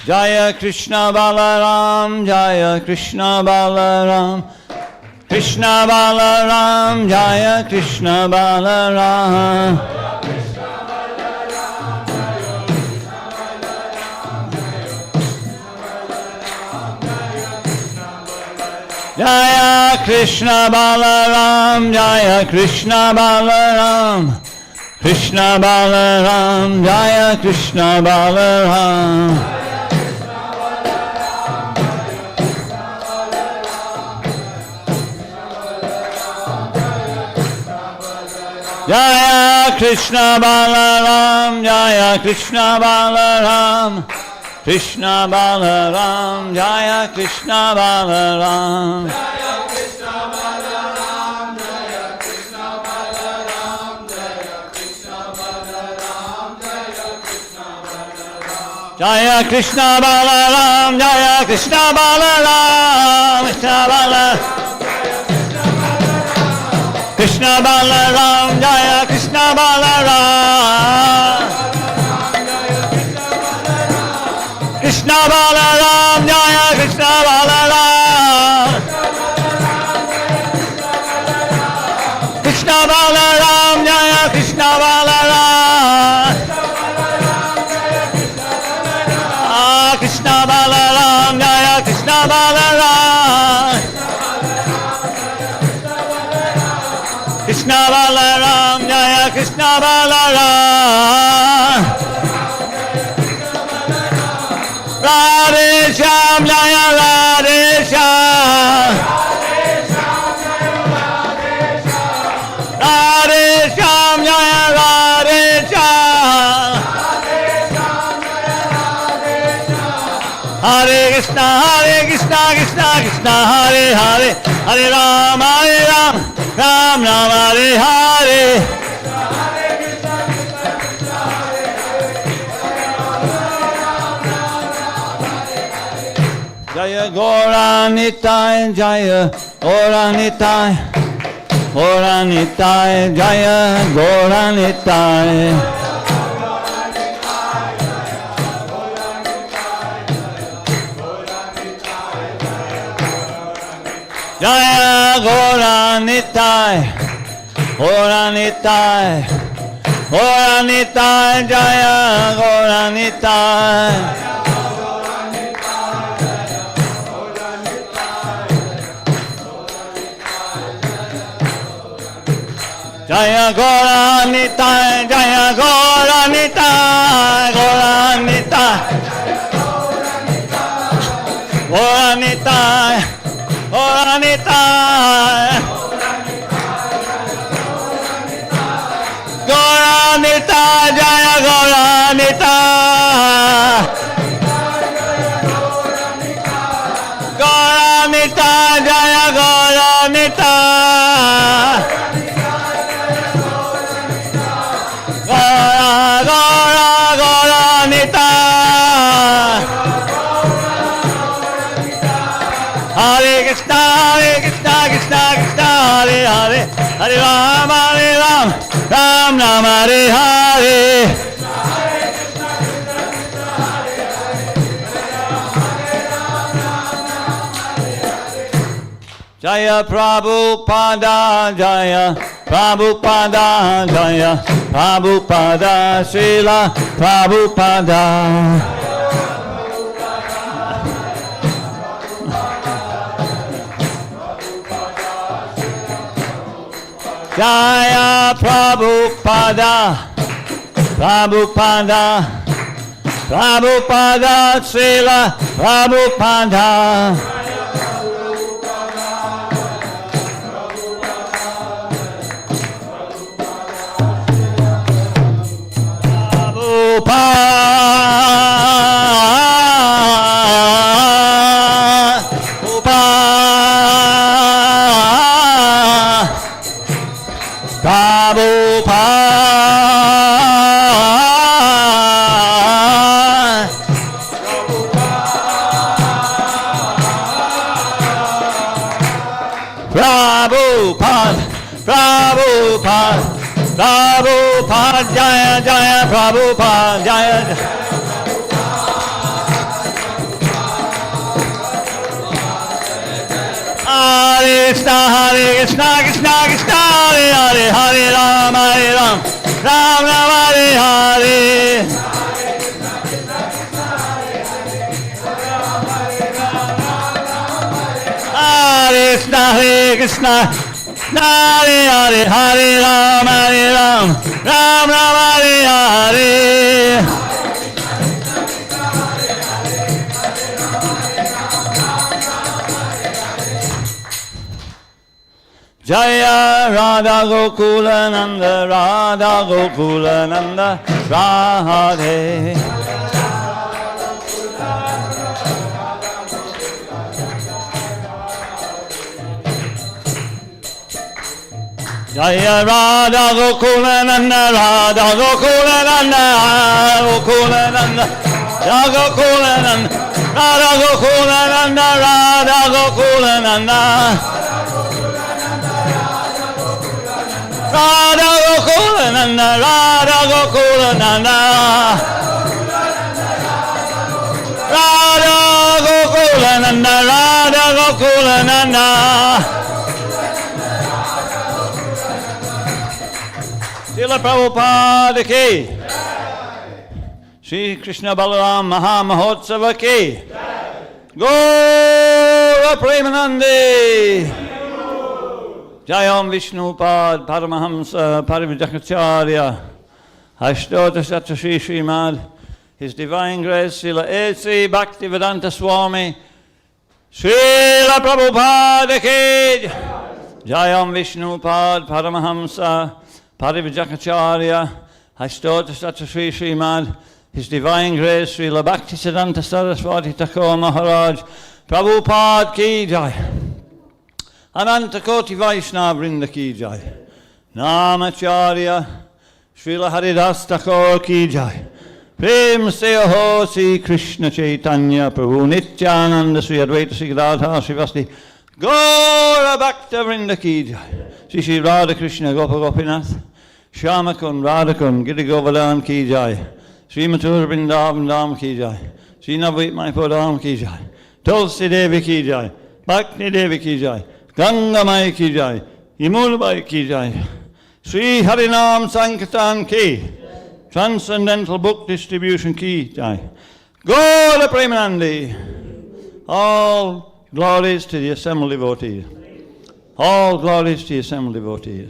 [SPEAKER 2] Jaya Krishna Balaram, Jaya Krishna Balaram, Krishna Balaram, Jaya Krishna Balaram. Jaya Krishna Balaram, Jaya Krishna Balaram, Krishna Balaram, Jaya Krishna Balaram. Jaya Krishna Balaram, Jaya Krishna Balaram, Krishna Balaram, Jaya Krishna Balaram. Jaya Krishna Balaram, Jaya Krishna Balaram, Krishna Balaram. Krishna Balaram, Jaya Krishna Balaram. Krishna Balaram, Jaya Krishna Balaram. Krishna Balaram, Jaya Krishna Balaram. Krishna Balaram, Jaya Krishna Balaram. Krishna Balaram, Jaya Krishna Balaram. Radhe Shyam, Jaya Radhe Shyam. Radhe Shyam, Jaya Radhe Shyam. Hare Krishna, Krishna Krishna, Hare Hare, Hare Ram, Ram Ram, Hare Hare. Jaya Gaura Nitai, Jaya Gaura Nitai, Gaura Nitai, Jaya Gaura Nitai. Jaya Gaura Nitai, Gaura Nitai, Gaura Nitai, Jaya Gaura Nitai. Jaya Gaura Nitai, Jaya Gaura Nitai, Gaura Nitai, Gaura Nitai, Gaura Nitai, Gaura Nitai, Jaya Gaura Nitai, Gaura Nitai, Jaya Gaura Nitai. Gaura Nitai. Hare Krishna, Krishna Krishna, Hare Hare, Hare Ram, Ram Ram, Hare Hare. Jaya Prabhupada, Jaya Prabhupada, Jaya Prabhupada, Srila Prabhupada. Jaya Prabhupada, Prabhupada, Prabhupada, Srila Prabhupada. Prabhupada, Jaya Jaya Prabhupada, Jaya Jaya. Hare Krishna, Krishna Krishna, Hare Hare, Hare Ram, Ram Ram, Hare Hare. Hare Krishna, Hare Hare, Hare Ram, Ram Ram, Hare Hare. Jaya Radha Gokula Nanda, Radha Gokula Nanda, Radhe. Jaya Radha Gokula Nanda, Radha Gokula Nanda, Gokula Nanda, Radha Gokula Nanda, Radha Gokula Nanda, Radha Gokula Nanda, Radha Gokula Nanda, Radha Gokula Nanda, Radha Gokula Nanda, Radha Gokula Nanda. Srila Prabhupada ki, Shri Krishna Balaram Maha Mahotsava ki, Gaura Premanande, Jayam Vishnupad Paramahamsa Parivijakacharya Ashtota Satashri Srimad His Divine Grace Srila A.C. Bhaktivedanta Swami Srila Prabhupada Ki Jayam Vishnupad Paramahamsa Parivijakacharya Ashtota Satashri Srimad His Divine Grace Srila Bhaktisiddhanta Saraswati Thakur Maharaj Prabhupada Ki Jai Ananta Koti Vaishnava Vrinda Ki Jai Namacharya Srila Haridas Thakur Ki Jai Prem Se Ho Sri Krishna Chaitanya Prabhu Nityananda Sri Advaita Sri Radha Srivasti Gaura Bhakta Vrinda Ki Jai Sri Sri Radha Krishna Gopa Gopinath Shyamakun Radhakun Giri Govardhan Ki Jai Sri Mathura Vrindavan Dham Ki Jai Sri Navadvip Mayapur Dham Ki Jai Tulsi Devi Ki Jai Bhakti Devi Ki Jai Ganga Mai Ki Jai Yamuna Bai Ki Jai Sri Harinam Sankirtan Ki Transcendental Book Distribution Ki Jai Gaura Premanandi. All glories to the assembled devotees. All glories to the assembled devotees.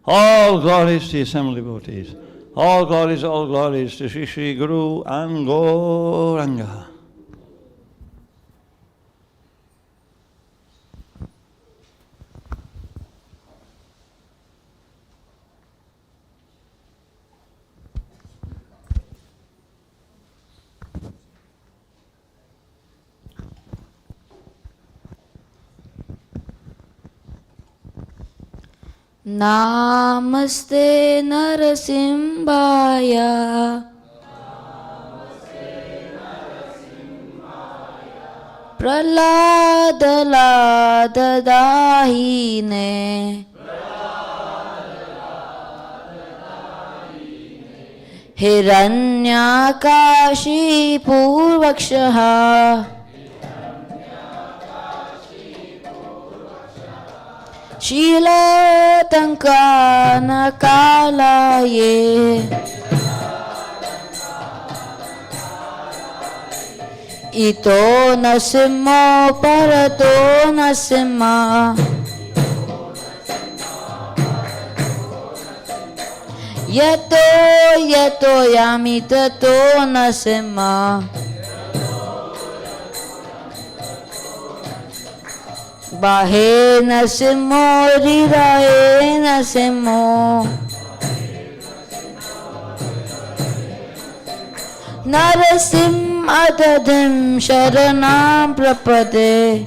[SPEAKER 2] All glories to the assembled devotees. All glories to Sri Sri Guru and Gauranga.
[SPEAKER 4] Namaste Narasimhaya Prahlada Dahine Hiranyakashi Purvakshaha Shila Tankana Kalaye Ito Nasimo Parato Nasima Yato Yamitato Nasima Bahe Nasimo Rirae Nasimo Narasim Adadim Sharanam Prapade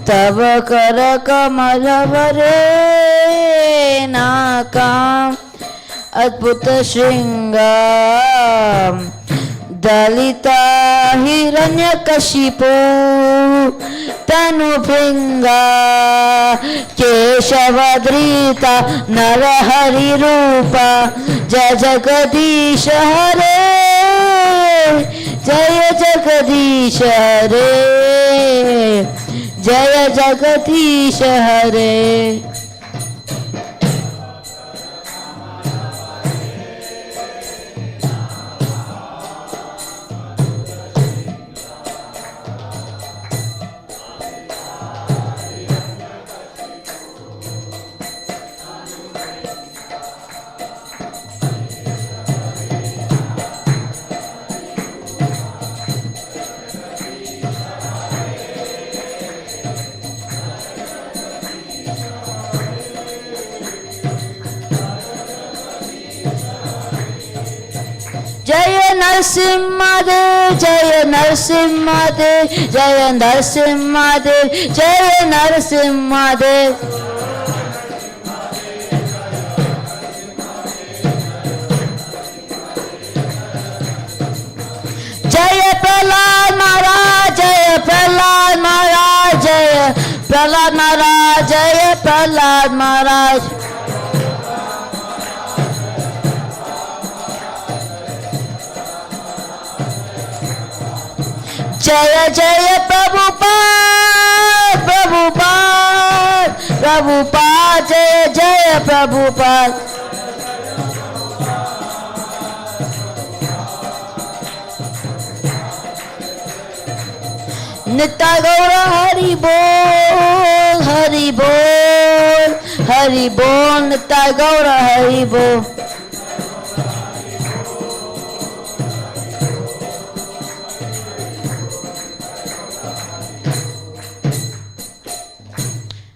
[SPEAKER 4] Tava Karakamalhavare Nakam Adbhuta Shringam Dalita Hiranyakashipu Tanubringa Keshavadrita Narahari Rupa Jaya Jagadisha Hare Jaya Jagadisha Hare Jaya Jagadisha Hare Jaya Narasimhadev, Jaya Narasimhadev, Jaya Narasimhadev, Jaya Narasimhadev. Jaya Prahlad Maharaj, Jaya Prahlad Maharaj, Jaya Prahlad Maharaj, Jaya Prahlad Maharaj. Jaya Jaya Prabhupada, Prabhupada, Prabhupada, Jaya Jaya Prabhupada. Nitya Gaura Hari Bol, Hari Bol, Hari Bol, Nitya Gaura Hari Bol.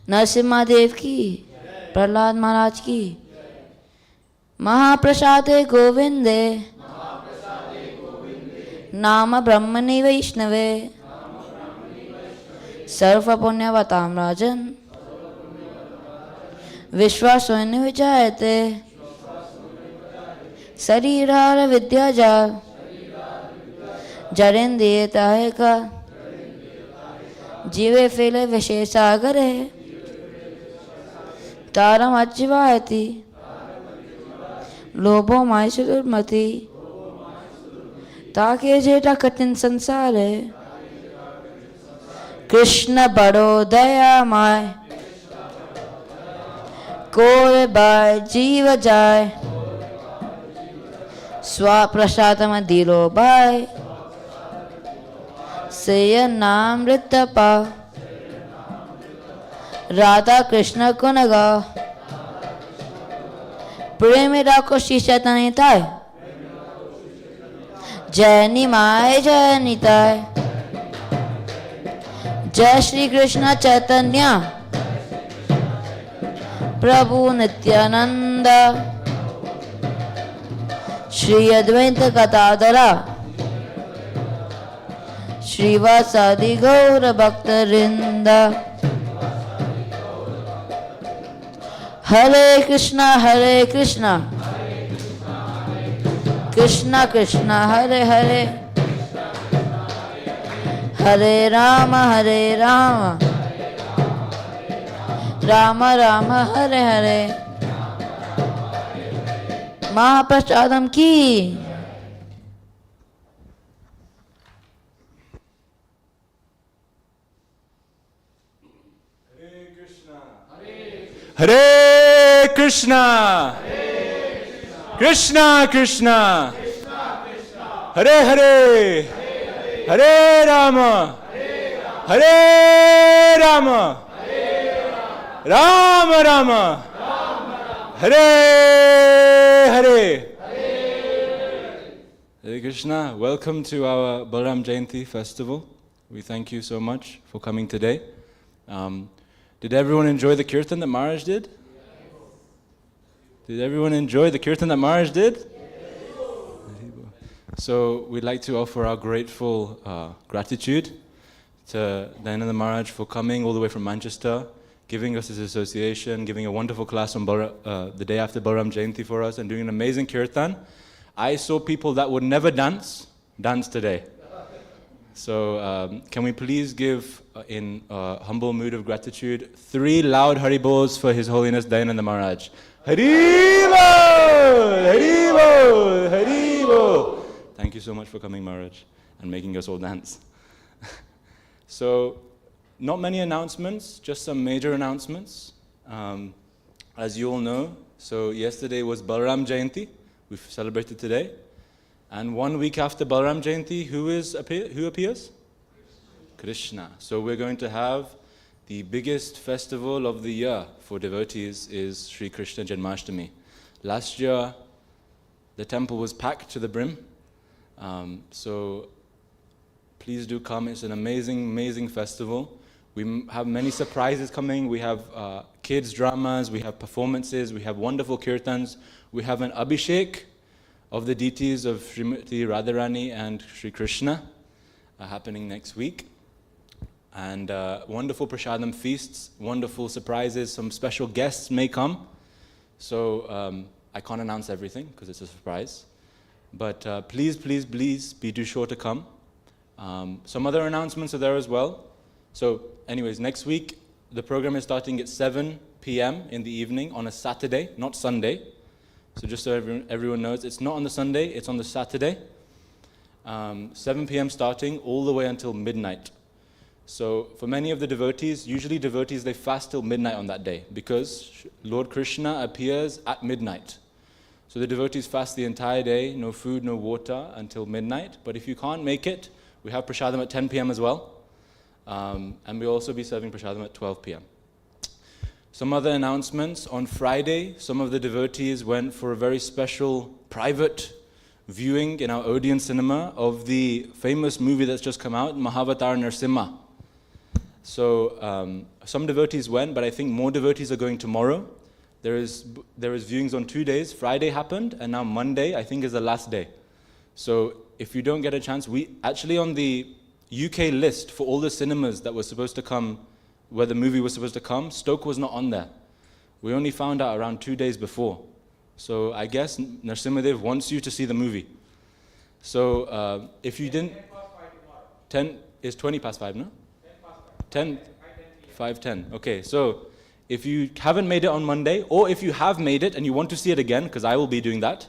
[SPEAKER 4] Narasimha देव की, प्रहलाद महाराज की, महाप्रसादे गोविंदे, नाम ब्रह्मणि वैष्णवे, सर्व पुण्यवतां राजन्, विश्वासोऽन विजायते, शरीरार विद्याजाल, जरेन्द्रिय Taika, जीवे फैले विशेषागरे, तारम अज्जीवायति, लोभो मायसु दुर्मति, ताके जेठा कठिन संसारे, कृष्ण बड़ो दयामय, कोय बाय जीव जाय, स्वा प्रसादम दिलो बाय, सेय नाम ऋतपा, राधा कृष्ण कुनगा, प्रेम राखो शीशा तनिताय, जय निमाय जय निताय, जय श्री कृष्ण चैतन्य, प्रभु नित्यानंद, श्री अद्वैत गदाधरा, श्रीवासादि गौर भक्तवृंद। हरे कृष्णा कृष्णा कृष्णा हरे हरे, हरे राम राम राम हरे हरे। महाप्रसादम की।
[SPEAKER 1] Hare Krishna, Krishna Krishna, Hare Hare, Hare Rama, Hare Rama, Rama Rama, Hare Hare. Hare Krishna, welcome to our Balaram Jayanti festival. We thank you so much for coming today. Did everyone enjoy the Kirtan that Maharaj did? Did everyone enjoy the Kirtan that Maharaj did? So we'd like to offer our grateful gratitude to Dayananda Maharaj for coming all the way from Manchester, giving us his association, giving a wonderful class on the day after Balaram Jayanti for us, and doing an amazing Kirtan. I saw people that would never dance today. So can we please give, in a humble mood of gratitude, 3 loud Haribols for His Holiness Dayananda Maharaj. Haribol! Haribol! Haribol! Thank you so much for coming, Maharaj, and making us all dance. So, not many announcements, just some major announcements. As you all know, so yesterday was Balaram Jayanti. We've celebrated today. And 1 week after Balaram Jayanti, who appears? Krishna. So we're going to have the biggest festival of the year for devotees is Sri Krishna Janmashtami. Last year, the temple was packed to the brim. So please do come. It's an amazing, amazing festival. We have many surprises coming. We have kids' dramas. We have performances. We have wonderful kirtans. We have an abhishek of the deities of Srimati Radharani and Sri Krishna happening next week. And wonderful Prashadam feasts, wonderful surprises. Some special guests may come. So I can't announce everything because it's a surprise. But please, please, please be too sure to come. Some other announcements are there as well. So anyways, next week, the program is starting at 7 p.m. in the evening on a Saturday, not Sunday. So just so everyone knows, it's not on the Sunday, it's on the Saturday. 7 p.m. starting all the way until midnight. So for many of the devotees, usually devotees, they fast till midnight on that day because Lord Krishna appears at midnight. So the devotees fast the entire day, no food, no water until midnight. But if you can't make it, we have Prashadam at 10 p.m. as well. And we'll also be serving Prashadam at 12 p.m. Some other announcements. On Friday, some of the devotees went for a very special private viewing in our Odeon cinema of the famous movie that's just come out, Mahavatar Narasimha. So some devotees went, but I think more devotees are going tomorrow. There is viewings on 2 days. Friday happened, and now Monday, I think, is the last day. So if you don't get a chance, we actually on the UK list for all the cinemas that were supposed to come, where the movie was supposed to come, Stoke was not on there. We only found out around 2 days before. So I guess Narasimhadev wants you to see the movie. So if you didn't... 10 is 20 past 5, no? 10, 5:10. Okay, so if you haven't made it on Monday, or if you have made it and you want to see it again, because I will be doing that,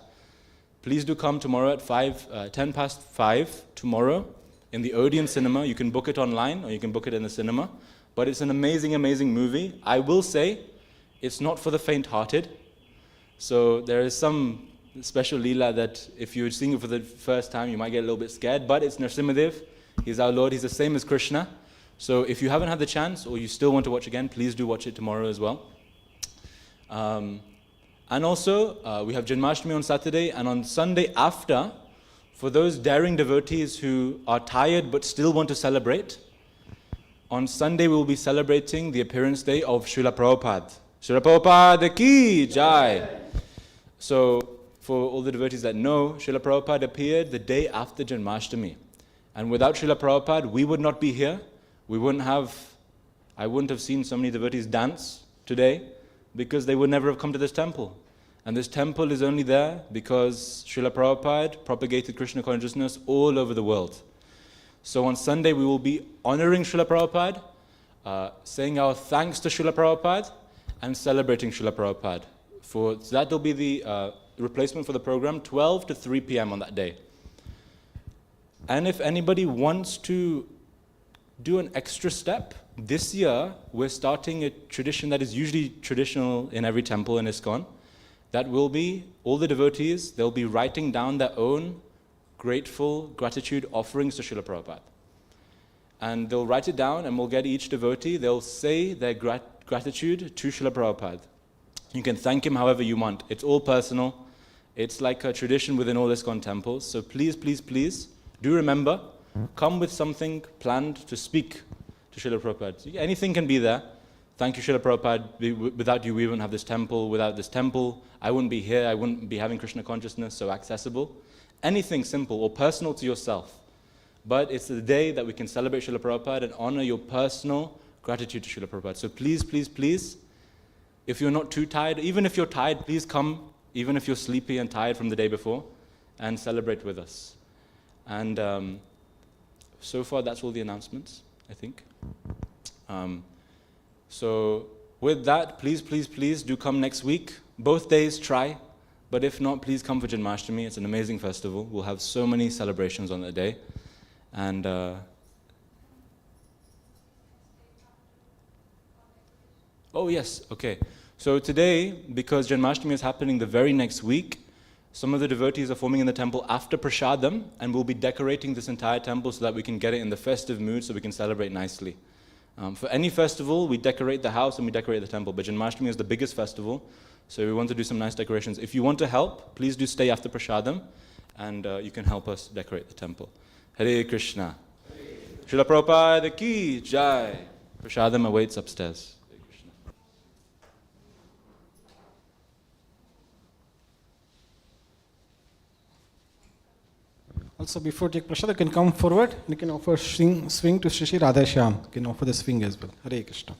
[SPEAKER 1] please do come tomorrow at 10 past 5 tomorrow in the Odeon cinema. You can book it online or you can book it in the cinema. But it's an amazing, amazing movie. I will say it's not for the faint-hearted. So there is some special leela that if you're seeing it for the first time, you might get a little bit scared. But it's Narasimhadev. He's our Lord. He's the same as Krishna. So if you haven't had the chance or you still want to watch again, please do watch it tomorrow as well. And also, we have Janmashtami on Saturday, and on Sunday after, for those daring devotees who are tired but still want to celebrate, on Sunday we will be celebrating the appearance day of Srila Prabhupada. Srila Prabhupada ki jai! So, for all the devotees that know, Srila Prabhupada appeared the day after Janmashtami. And without Srila Prabhupada, we would not be here. I wouldn't have seen so many devotees dance today, because they would never have come to this temple. And this temple is only there because Srila Prabhupada propagated Krishna consciousness all over the world. So on Sunday we will be honoring Srila Prabhupada, saying our thanks to Srila Prabhupada, and celebrating Srila Prabhupada. So that will be the replacement for the program, 12 to 3 p.m. on that day. And if anybody wants to do an extra step, this year we're starting a tradition that is usually traditional in every temple in ISKCON. That will be all the devotees, they'll be writing down their own gratitude offerings to Srila Prabhupada. And they'll write it down, and we'll get each devotee, they'll say their gratitude to Srila Prabhupada. You can thank him however you want. It's all personal. It's like a tradition within all ISKCON temples. So please, please, please, do remember, come with something planned to speak to Srila Prabhupada. Anything can be there. Thank you, Srila Prabhupada. Without you, we wouldn't have this temple. Without this temple, I wouldn't be here. I wouldn't be having Krishna consciousness so accessible. Anything simple or personal to yourself. But it's the day that we can celebrate Srila Prabhupada and honor your personal gratitude to Srila Prabhupada. So please, please, please, if you're not too tired, even if you're tired, please come, even if you're sleepy and tired from the day before, and celebrate with us. And so far, that's all the announcements, I think. So with that, please, please, please do come next week. Both days, try. But if not, please come for Janmashtami. It's an amazing festival. We'll have so many celebrations on that day. And oh yes, okay. So today, because Janmashtami is happening the very next week, some of the devotees are forming in the temple after Prashadam, and we'll be decorating this entire temple so that we can get it in the festive mood so we can celebrate nicely. For any festival, we decorate the house and we decorate the temple, but Janmashtami is the biggest festival, so we want to do some nice decorations. If you want to help, please do stay after Prashadam, and you can help us decorate the temple. Hare Krishna. Srila Prabhupada ki jai. Prashadam awaits upstairs.
[SPEAKER 3] Also, before take prasad, you can come forward. You can offer swing to Shri Radha Shyam. You can offer the swing as well. Hare Krishna.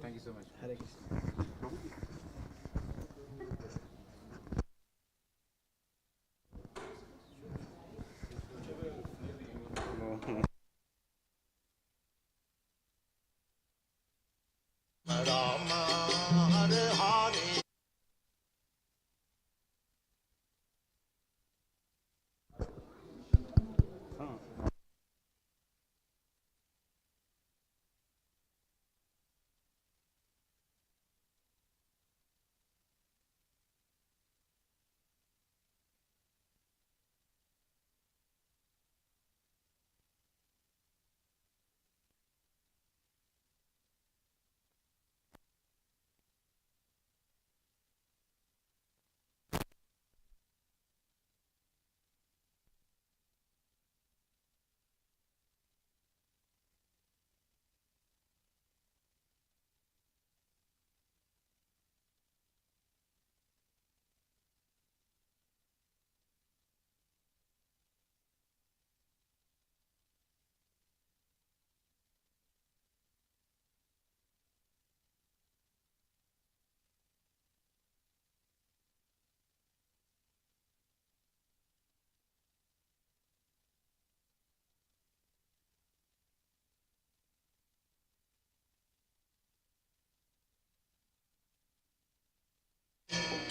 [SPEAKER 5] Thank you so much.
[SPEAKER 3] Hare Krishna.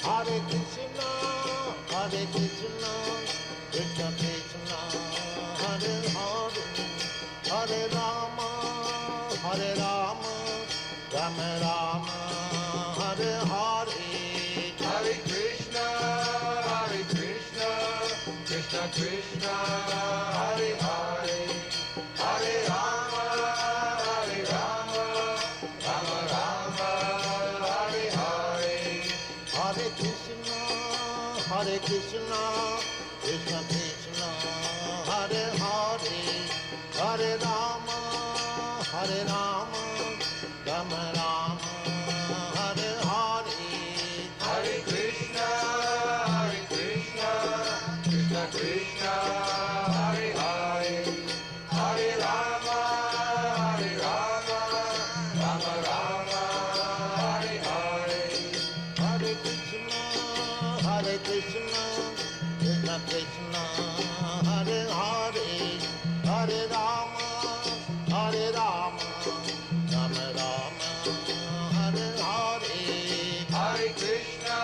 [SPEAKER 6] Hare Krishna, Krishna Krishna, Hare Hare, Hare Rama, Rama Rama, Hare Hare. Hare Krishna, Krishna Krishna, Hare Hare, Hare Rama, Rama Rama, Hare Hare. Hare Krishna, Krishna Krishna, Hare Hare, Hare Rama, Rama Rama, Hare Hare. Hare Krishna, Krishna Krishna, Hare Hare, Hare Rama, Rama Rama, Hare Hare. Hare Krishna, Krishna Krishna, Hare Hare, Hare Rama, Rama Rama, Hare Hare. Hare Krishna,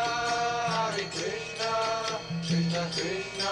[SPEAKER 6] Krishna Krishna,